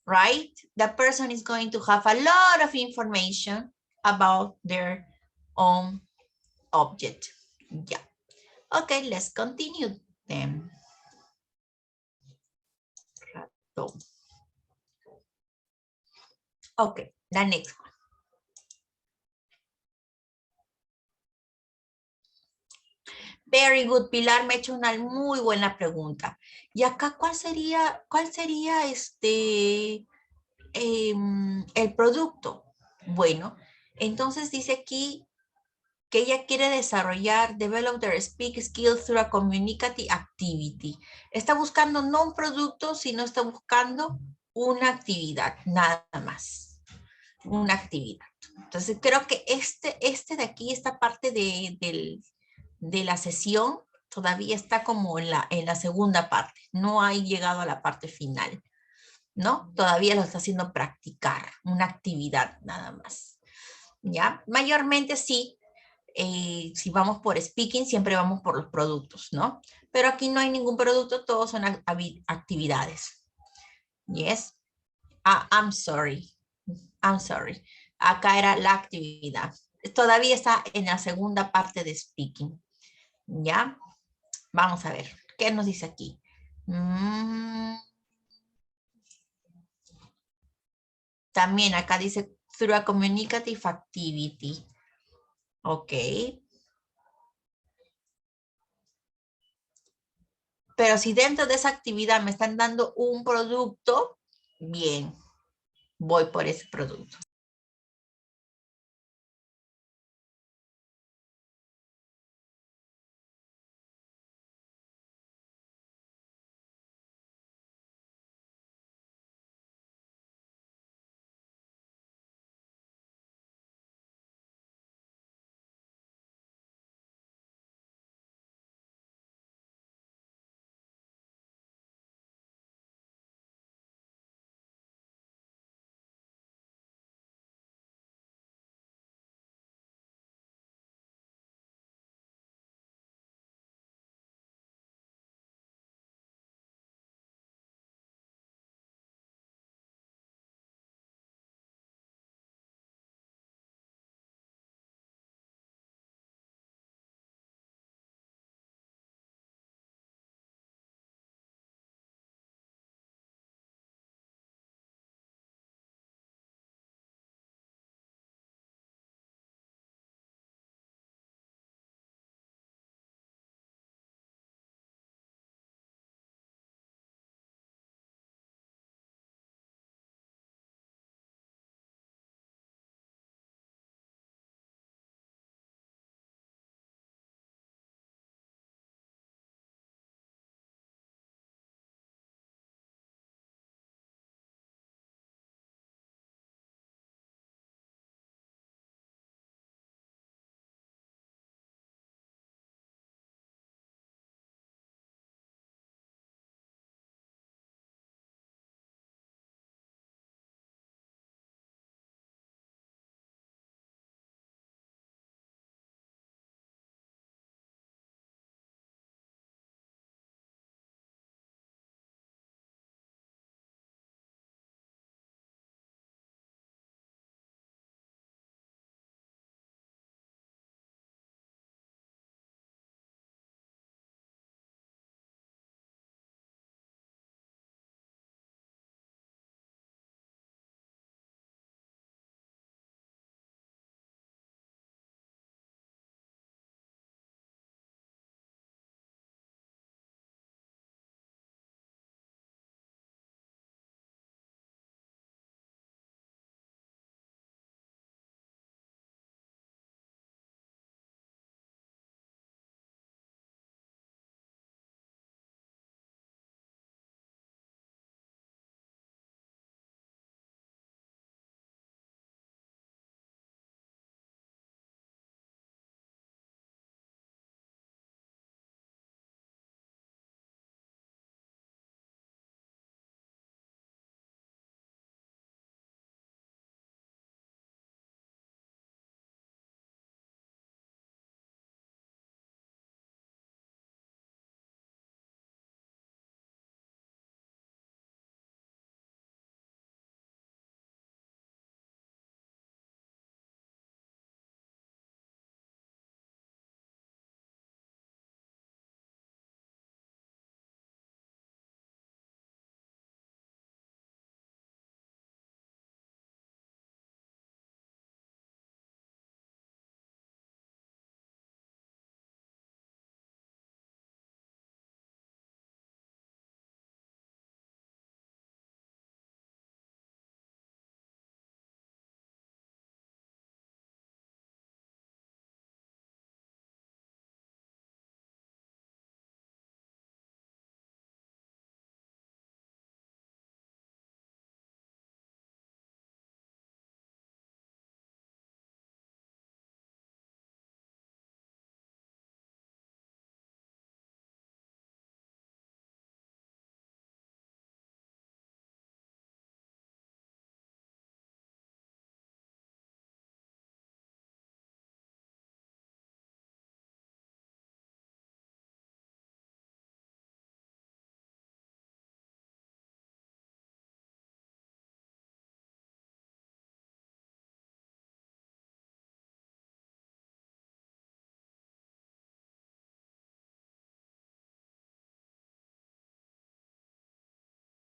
right? The person is going to have a lot of information about their own object. Yeah. Okay, let's continue then. Okay, the next one. Very good, Pilar me ha hecho una muy buena pregunta. Y acá, ¿cuál sería el producto? Bueno, entonces dice aquí que ella quiere desarrollar, develop their speak skills through a communicative activity. Está buscando no un producto, sino está buscando una actividad, nada más. Una actividad. Entonces creo que este de aquí, esta parte de la sesión, todavía está como en la segunda parte. No ha llegado a la parte final, ¿no? Todavía lo está haciendo practicar, una actividad nada más. ¿Ya? Mayormente sí, si vamos por speaking, siempre vamos por los productos, ¿no? Pero aquí no hay ningún producto, todos son actividades. Yes. I'm sorry. I'm sorry. Acá era la actividad. Todavía está en la segunda parte de speaking. ¿Ya? Vamos a ver. ¿Qué nos dice aquí? También acá dice through a communicative activity. Ok. Pero si dentro de esa actividad me están dando un producto, bien, voy por ese producto.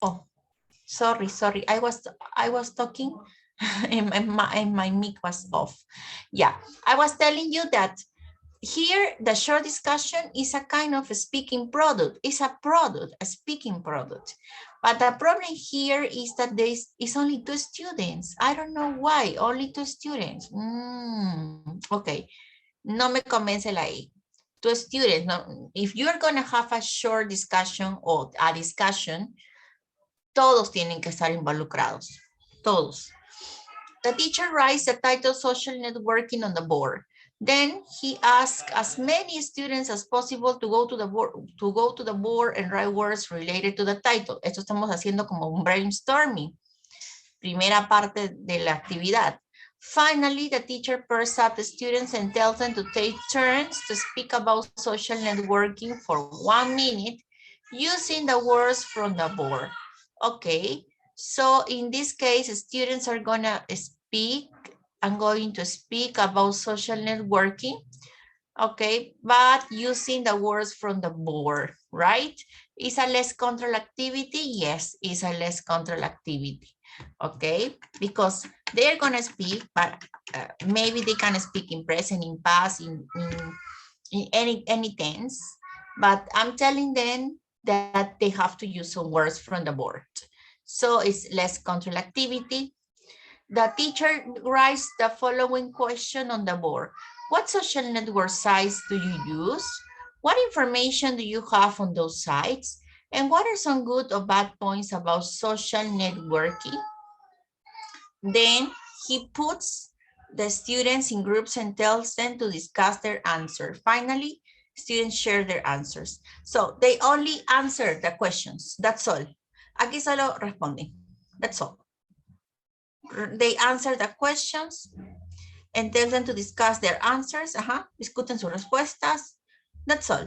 Oh, sorry. I was talking and my mic was off. Yeah, I was telling you that here the short discussion is a kind of a speaking product. It's a product, a speaking product. But the problem here is that there is only 2 students. I don't know why, only 2 students. Okay, no me convence la I. 2 students. No, if you're going to have a short discussion or a discussion, todos tienen que estar involucrados. Todos. The teacher writes the title social networking on the board. Then he asks as many students as possible to go to the board and write words related to the title. Esto estamos haciendo como un brainstorming. Primera parte de la actividad. Finally, the teacher pairs up the students and tells them to take turns to speak about social networking for 1 minute using the words from the board. Okay, so in this case, students are gonna speak. I'm going to speak about social networking. Okay, but using the words from the board, right? Is a less control activity? Yes, it's a less control activity. Okay, because they're gonna speak, but maybe they can speak in present, in past, in any tense, but I'm telling them that they have to use some words from the board. So it's less control activity. The teacher writes the following question on the board. What social network sites do you use? What information do you have on those sites? And what are some good or bad points about social networking? Then he puts the students in groups and tells them to discuss their answer. Finally, students share their answers. So they only answer the questions. That's all. Aquí solo responden. That's all. They answer the questions and tell them to discuss their answers. Discuten sus respuestas. That's all.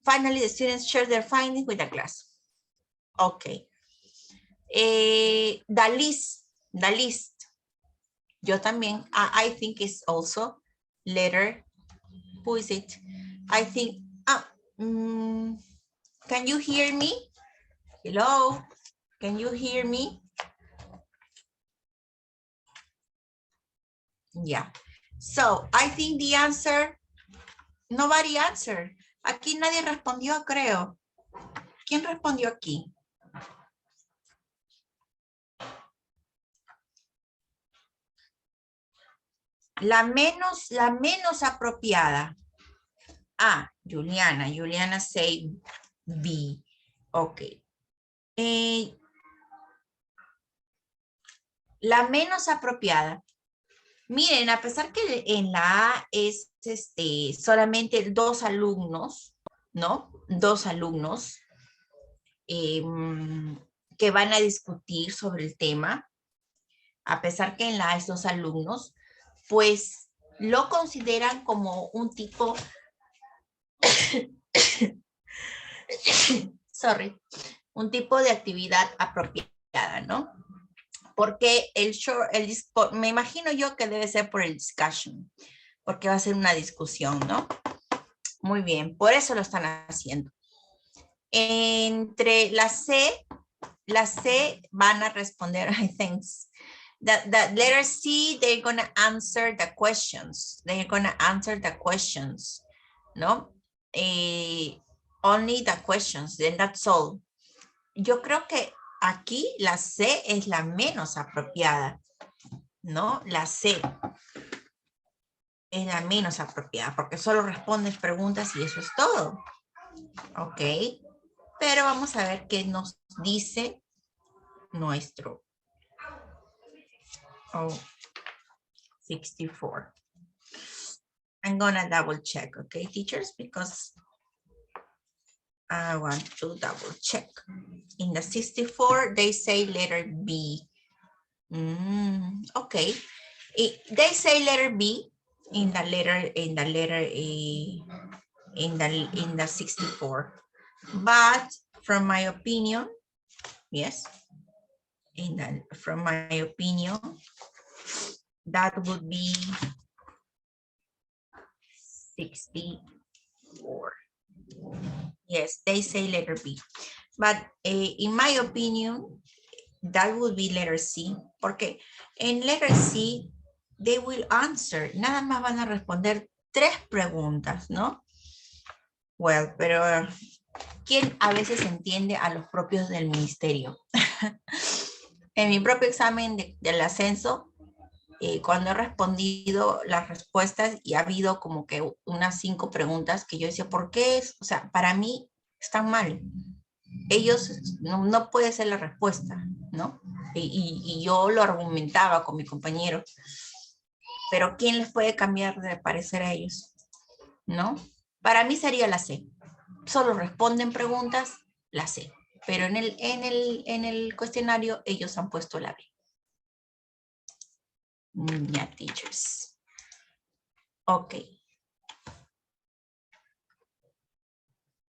Finally, the students share their findings with the class. Okay. The list. Yo también, I think it's also letter. Who is it? I think, can you hear me? Hello? Can you hear me? Yeah. So, I think the answer, nobody answered. Aquí nadie respondió, creo. ¿Quién respondió aquí? La menos apropiada. Juliana say B. Ok. La menos apropiada. Miren, a pesar que en la A es solamente 2 alumnos, ¿no? 2 alumnos que van a discutir sobre el tema, a pesar que en la A es 2 alumnos, pues lo consideran como un tipo, un tipo de actividad apropiada, ¿no? Porque me imagino yo que debe ser por el discussion, porque va a ser una discusión, ¿no? Muy bien, por eso lo están haciendo. Entre la C van a responder, I think, the letter C, they're going to answer the questions. They're going to answer the questions, ¿no? Only the questions, then that's all. Yo creo que aquí la C es la menos apropiada, ¿no? La C es la menos apropiada porque solo respondes preguntas y eso es todo. Ok. Pero vamos a ver qué nos dice nuestro 64. I'm gonna double check, okay, teachers, because I want to double check. In the 64, they say letter B. Okay. They say letter B in the 64. But from my opinion, yes, from my opinion, that would be 64. Yes, they say letter B. But in my opinion, that would be letter C, porque en letter C, they will answer, nada más van a responder 3 preguntas, ¿no? Well, pero ¿quién a veces entiende a los propios del ministerio? En mi propio examen del ascenso, cuando he respondido las respuestas y ha habido como que unas 5 preguntas que yo decía, ¿por qué? O sea, para mí están mal. Ellos no puede ser la respuesta, ¿no? Y yo lo argumentaba con mi compañero, pero ¿quién les puede cambiar de parecer a ellos? ¿No? Para mí sería la C. Solo responden preguntas, la C. Pero en el cuestionario ellos han puesto la B. Ya, teachers. Ok.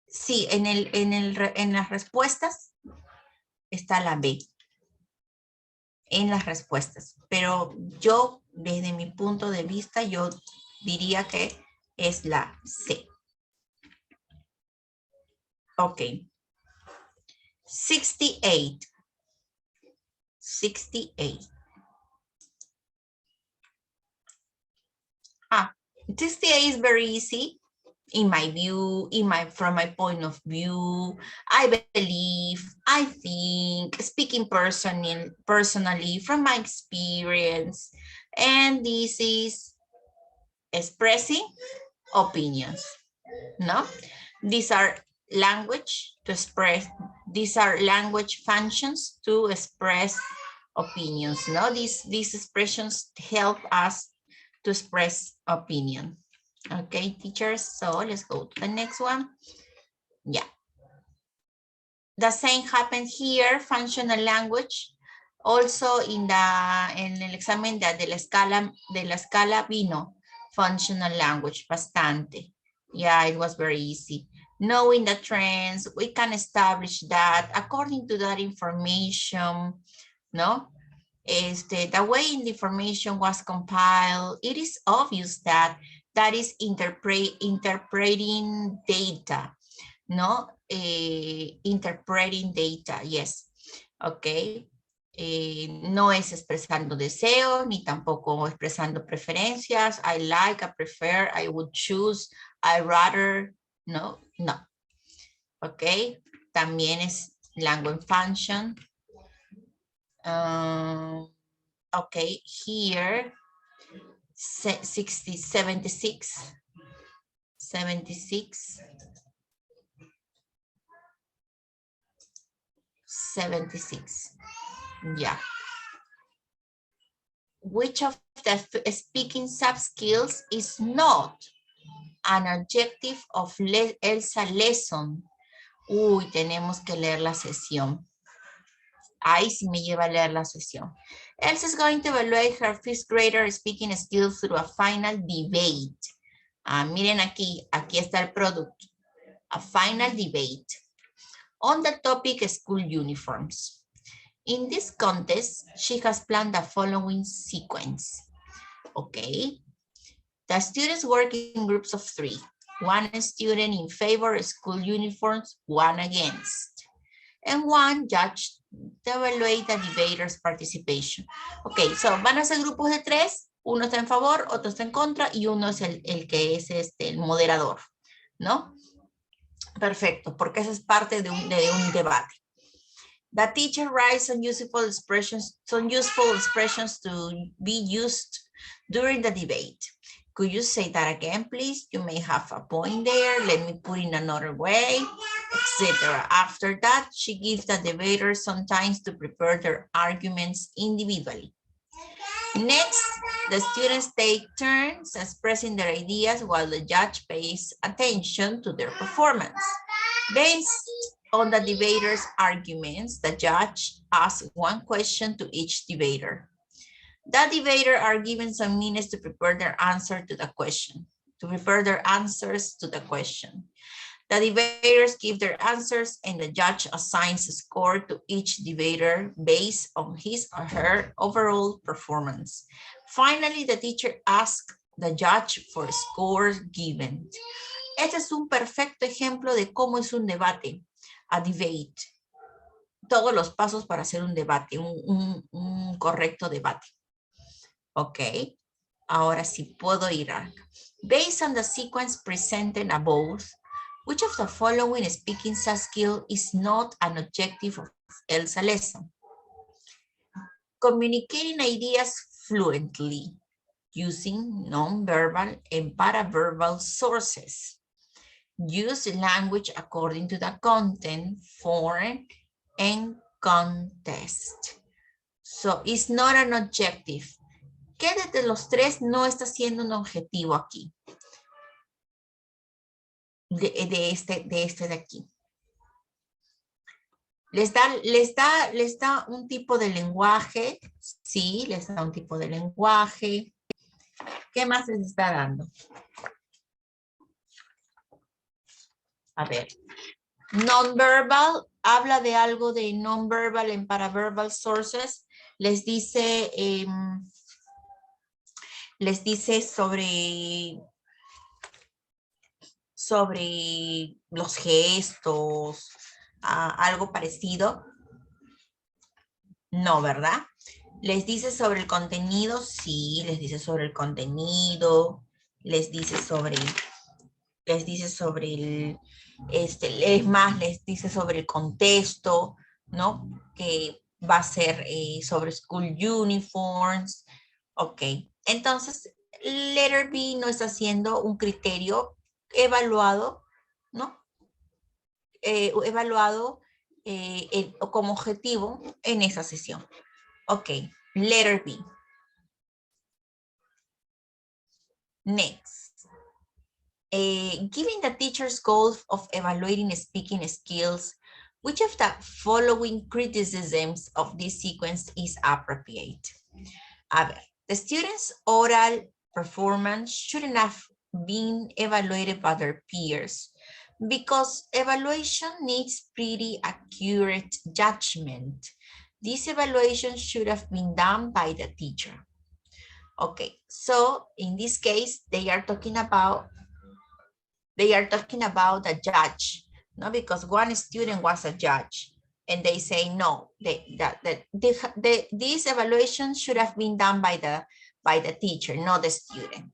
Sí, en las respuestas está la B. En las respuestas. Pero yo, desde mi punto de vista, yo diría que es la C. Ok. 68. 68. 68 is very easy. In my view, from my point of view, I believe, I think, speaking personally from my experience, and this is expressing opinions, no? These are language to express, these are language functions to express opinions, no? These expressions help us to express opinion. Okay, teachers, so let's go to the next one. Yeah. The same happened here, functional language. Also in el examen de la escala vino functional language, bastante. Yeah, it was very easy. Knowing the trends, we can establish that according to that information, no? The way the information was compiled, it is obvious that is interpreting data, no? Interpreting data, yes. Ok. No es expresando deseos, ni tampoco expresando preferencias. I like, I prefer, I would choose, I rather, no, no. Ok. También es language function. Okay, here, 76, 76, 76, yeah. Which of the speaking sub-skills is not an objective of ELSA lesson? Uy, tenemos que leer la sesión. Ahí sí me lleva a leer la sesión. Elsa is going to evaluate her fifth grader speaking skills through a final debate. Miren aquí está el producto. A final debate on the topic school uniforms. In this contest, she has planned the following sequence. Okay. The students work in groups of 3. One student in favor of school uniforms, one against. And one judge to evaluate the debater's participation. Ok, so van a ser grupos de 3, uno está en favor, otro está en contra y uno es el que es el moderador, ¿no? Perfecto, porque eso es parte de un debate. The teacher writes some useful expressions to be used during the debate. Could you say that again, please? You may have a point there. Let me put in another way, etc. After that, she gives the debaters some time to prepare their arguments individually. Next, the students take turns expressing their ideas while the judge pays attention to their performance. Based on the debaters' arguments, the judge asks one question to each debater. The debater are given some minutes to prepare their answer to the question, answers to the question. The debaters give their answers and the judge assigns a score to each debater based on his or her overall performance. Finally, the teacher asks the judge for scores given. Este es un perfecto ejemplo de cómo es un debate, a debate. todos los pasos para hacer un debate, un correcto debate. Ok, ahora sí puedo ir acá. Based on the sequence presented above, which of the following speaking skill is not an objective of ELSA lesson? Communicating ideas fluently using non-verbal and paraverbal sources. Use language according to the content, form, and context. So, it's not an objective. ¿Qué de los tres no está siendo un objetivo aquí? De este de aquí. Les da un tipo de lenguaje. Sí, les da un tipo de lenguaje. ¿Qué más les está dando? A ver. Non-verbal, habla de algo de non-verbal en paraverbal sources. Les dice sobre los gestos, algo parecido. No, ¿verdad? Les dice sobre el contenido, sí, les dice sobre el contenido, les dice sobre el, es más, les dice sobre el contexto, ¿no? Que va a ser sobre school uniforms. Ok, entonces, letter B no está siendo un criterio evaluado, ¿no? Evaluado como objetivo en esa sesión. Ok, letter B. Next. Given the teacher's goal of evaluating speaking skills, which of the following criticisms of this sequence is appropriate? A ver, the student's oral performance shouldn't have been evaluated by their peers because evaluation needs pretty accurate judgment. This evaluation should have been done by the teacher. Okay, so in this case, they are talking about the judge, no? Because one student was a judge, and they say no, this evaluation should have been done by the teacher, not the student.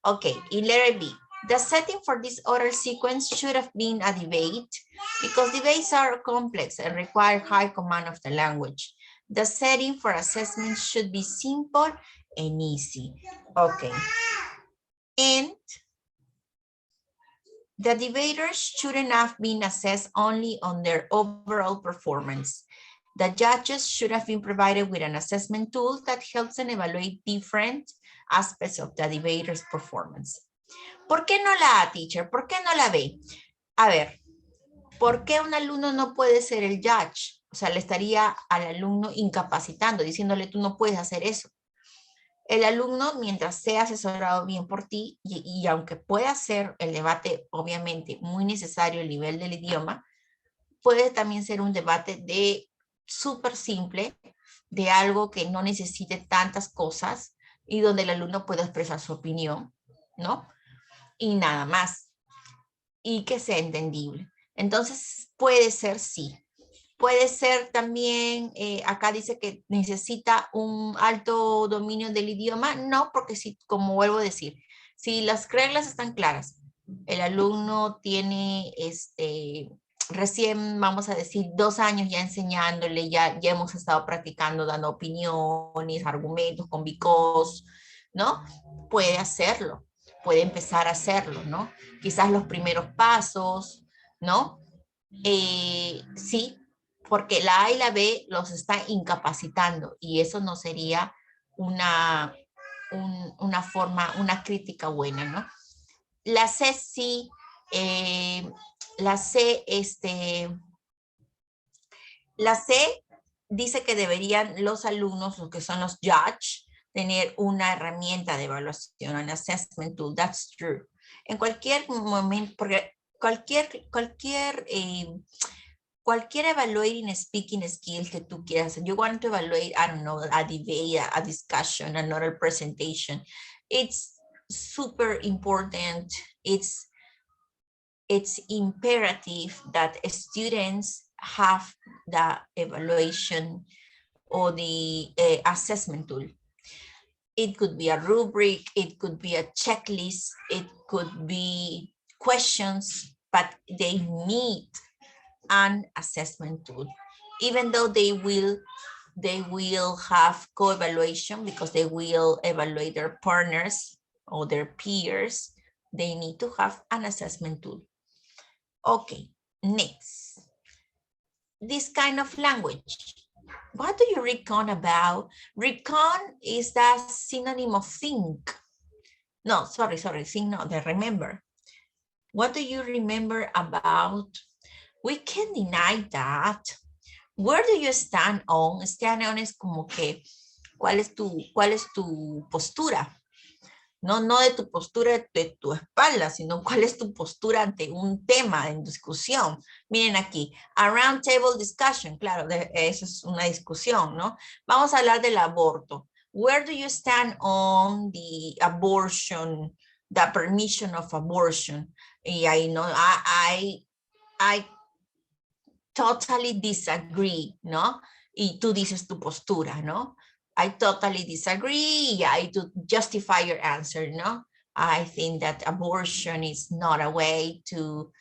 Okay, in letter B, the setting for this oral sequence should have been a debate because debates are complex and require high command of the language. The setting for assessment should be simple and easy. Okay. And the debaters shouldn't have been assessed only on their overall performance. The judges should have been provided with an assessment tool that helps them evaluate different aspects of the debater's performance. ¿Por qué no la A, teacher? ¿Por qué no la B? A ver, ¿por qué un alumno no puede ser el judge? O sea, le estaría al alumno incapacitando, diciéndole tú no puedes hacer eso. El alumno, mientras sea asesorado bien por ti, y aunque pueda ser el debate, obviamente, muy necesario el nivel del idioma, puede también ser un debate de súper simple, de algo que no necesite tantas cosas, y donde el alumno pueda expresar su opinión, ¿no? Y nada más. Y que sea entendible. Entonces, puede ser sí. Puede ser también, acá dice que necesita un alto dominio del idioma. No, porque si, como vuelvo a decir, si las reglas están claras, el alumno tiene, recién, vamos a decir, 2 años ya enseñándole, ya hemos estado practicando, dando opiniones, argumentos con because, ¿no? Puede hacerlo, puede empezar a hacerlo, ¿no? Quizás los primeros pasos, ¿no? Sí, porque la A y la B los está incapacitando y eso no sería una forma, una crítica buena, ¿no? La C sí, la C dice que deberían los alumnos, los que son los judge, tener una herramienta de evaluación, un assessment tool, that's true. En cualquier momento, porque cualquier evaluating speaking skill que tú quieras. You want to evaluate, I don't know, a debate, a discussion, another presentation. It's super important. It's imperative that students have the evaluation or the assessment tool. It could be a rubric, it could be a checklist, it could be questions, but they need an assessment tool. Even though they will have co-evaluation because they will evaluate their partners or their peers, they need to have an assessment tool. Okay, next. This kind of language. What do you recon about? Recon is the synonym of think. No, sorry, think, no, the remember. What do you remember about? We can deny that. Where do you stand on? Stand on es como que, ¿cuál es tu postura? No de tu postura de tu espalda, sino cuál es tu postura ante un tema en discusión. Miren aquí, a round table discussion, claro, eso es una discusión, ¿no? Vamos a hablar del aborto. Where do you stand on the abortion, the permission of abortion? Y ahí, ¿no? I totally disagree, ¿no? Y tú dices tu postura, ¿no? I totally disagree. I to justify your answer, no? I think that abortion is not a way to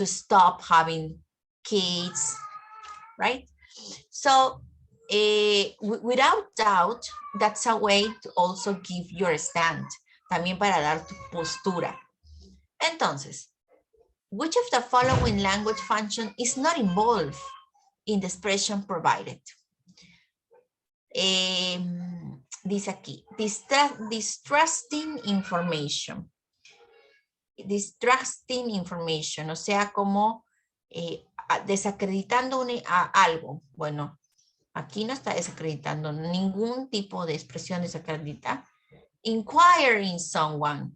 stop having kids, right? So without doubt, that's a way to also give your stand. También para dar tu postura. Entonces, which of the following language function is not involved in the expression provided? Dice aquí, distrusting information. Distrusting information, o sea, como desacreditando algo. Bueno, aquí no está desacreditando, ningún tipo de expresión desacredita. Inquiring someone.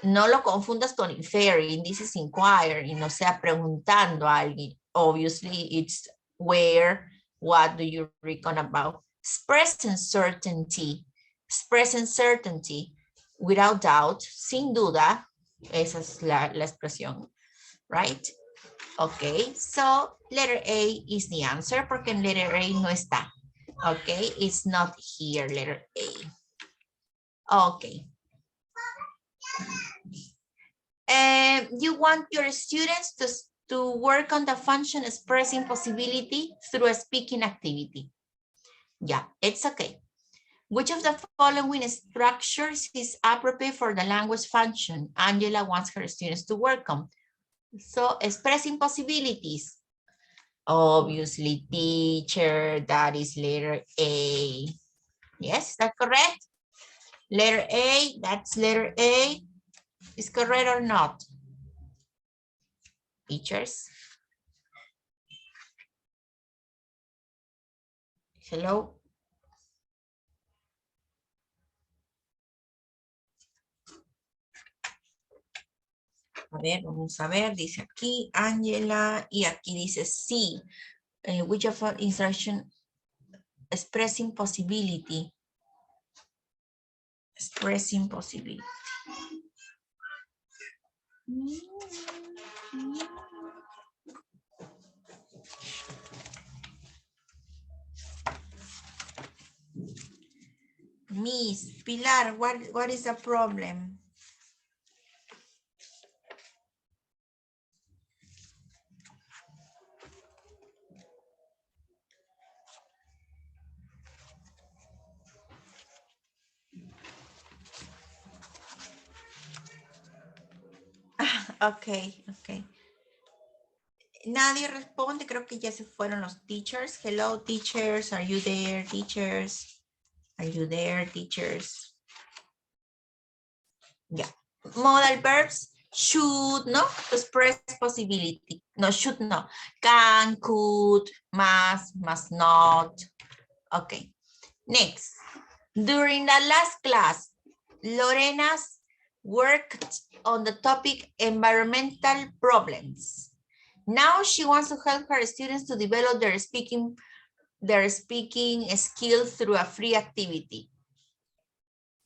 No lo confundas con inferring, this is inquiring, o sea, preguntando a alguien. Obviously, it's where, what do you reckon about? Expressing certainty. Expressing certainty, without doubt, sin duda, esa es la expresión, right? Okay, so letter A is the answer, porque en letter A no está. Okay, it's not here, letter A. Okay. You want your students to work on the function expressing possibility through a speaking activity. Yeah, it's okay. Which of the following structures is appropriate for the language function Angela wants her students to work on? So, expressing possibilities. Obviously, teacher, that is letter A. Yes, is that correct? Letter A, that's letter A. Is correct or not? Teachers? Hello? A ver, vamos a ver, dice aquí Angela y aquí dice sí. Which of our instruction expressing possibility? Expressing possibility. Miss Pilar, what is the problem? Okay. Nadie responde, creo que ya se fueron los teachers. Hello, teachers, are you there, teachers? Are you there, teachers? Yeah. Modal verbs should, no? To express possibility. No, should no. Can, could, must not. Okay. Next. During the last class, Lorena's worked on the topic environmental problems. Now she wants to help her students to develop their speaking skills through a free activity.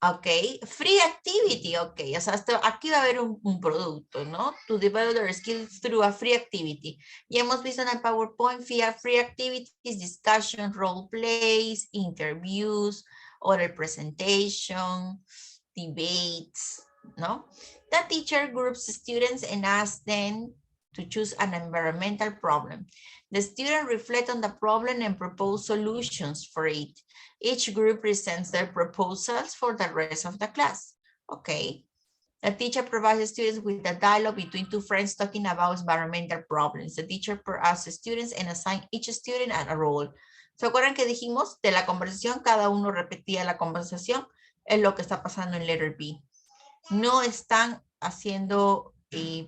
Ok, free activity, ok, o sea, aquí va a haber un producto, ¿no? To develop their skills through a free activity. Y hemos visto en el PowerPoint free activities, discussion, role plays, interviews, oral presentation, debates, ¿no? The teacher groups students and asks them to choose an environmental problem. The student reflect on the problem and propose solutions for it. Each group presents their proposals for the rest of the class. Okay. The teacher provides students with a dialogue between two friends talking about environmental problems. The teacher asks students and assigns each student a role. ¿Se acuerdan que dijimos de la conversación? Cada uno repetía la conversación. Es lo que está pasando en letter B. No están haciendo,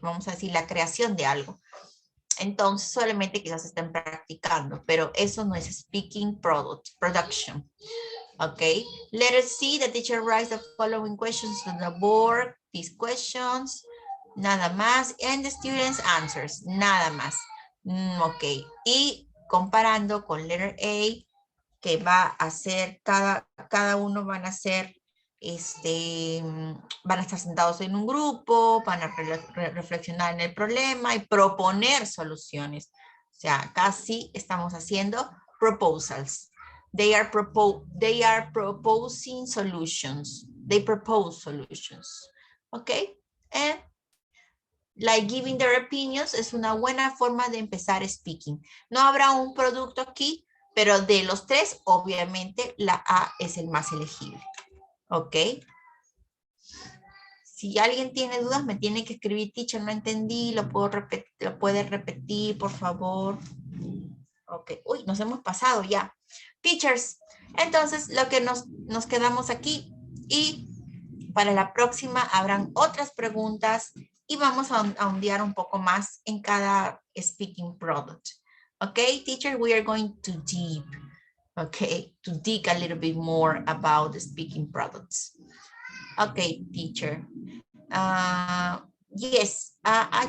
vamos a decir, la creación de algo. Entonces, solamente quizás estén practicando, pero eso no es speaking production. Okay, letter C, the teacher writes the following questions on the board. These questions, nada más, and the students answers, nada más. Ok, y comparando con letter A, que va a ser, cada uno van a ser, van a estar sentados en un grupo, van a reflexionar en el problema y proponer soluciones. O sea, casi estamos haciendo proposals. They are proposing solutions. They propose solutions. Okay? And like giving their opinions es una buena forma de empezar speaking. No habrá un producto aquí, pero de los tres, obviamente, la A es el más elegible. ¿Ok? Si alguien tiene dudas, me tiene que escribir, teacher, no entendí, lo puede repetir, por favor. Ok, uy, nos hemos pasado ya. Teachers, entonces lo que nos quedamos aquí y para la próxima habrán otras preguntas y vamos a ondear un poco más en cada speaking product. Okay, teacher, we are going to dig a little bit more about the speaking products. Okay, teacher. Yes, I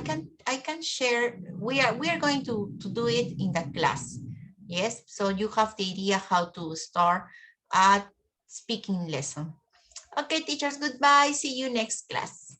can share. We are going to do it in the class. Yes, so you have the idea how to start a speaking lesson. Okay, teachers, goodbye. See you next class.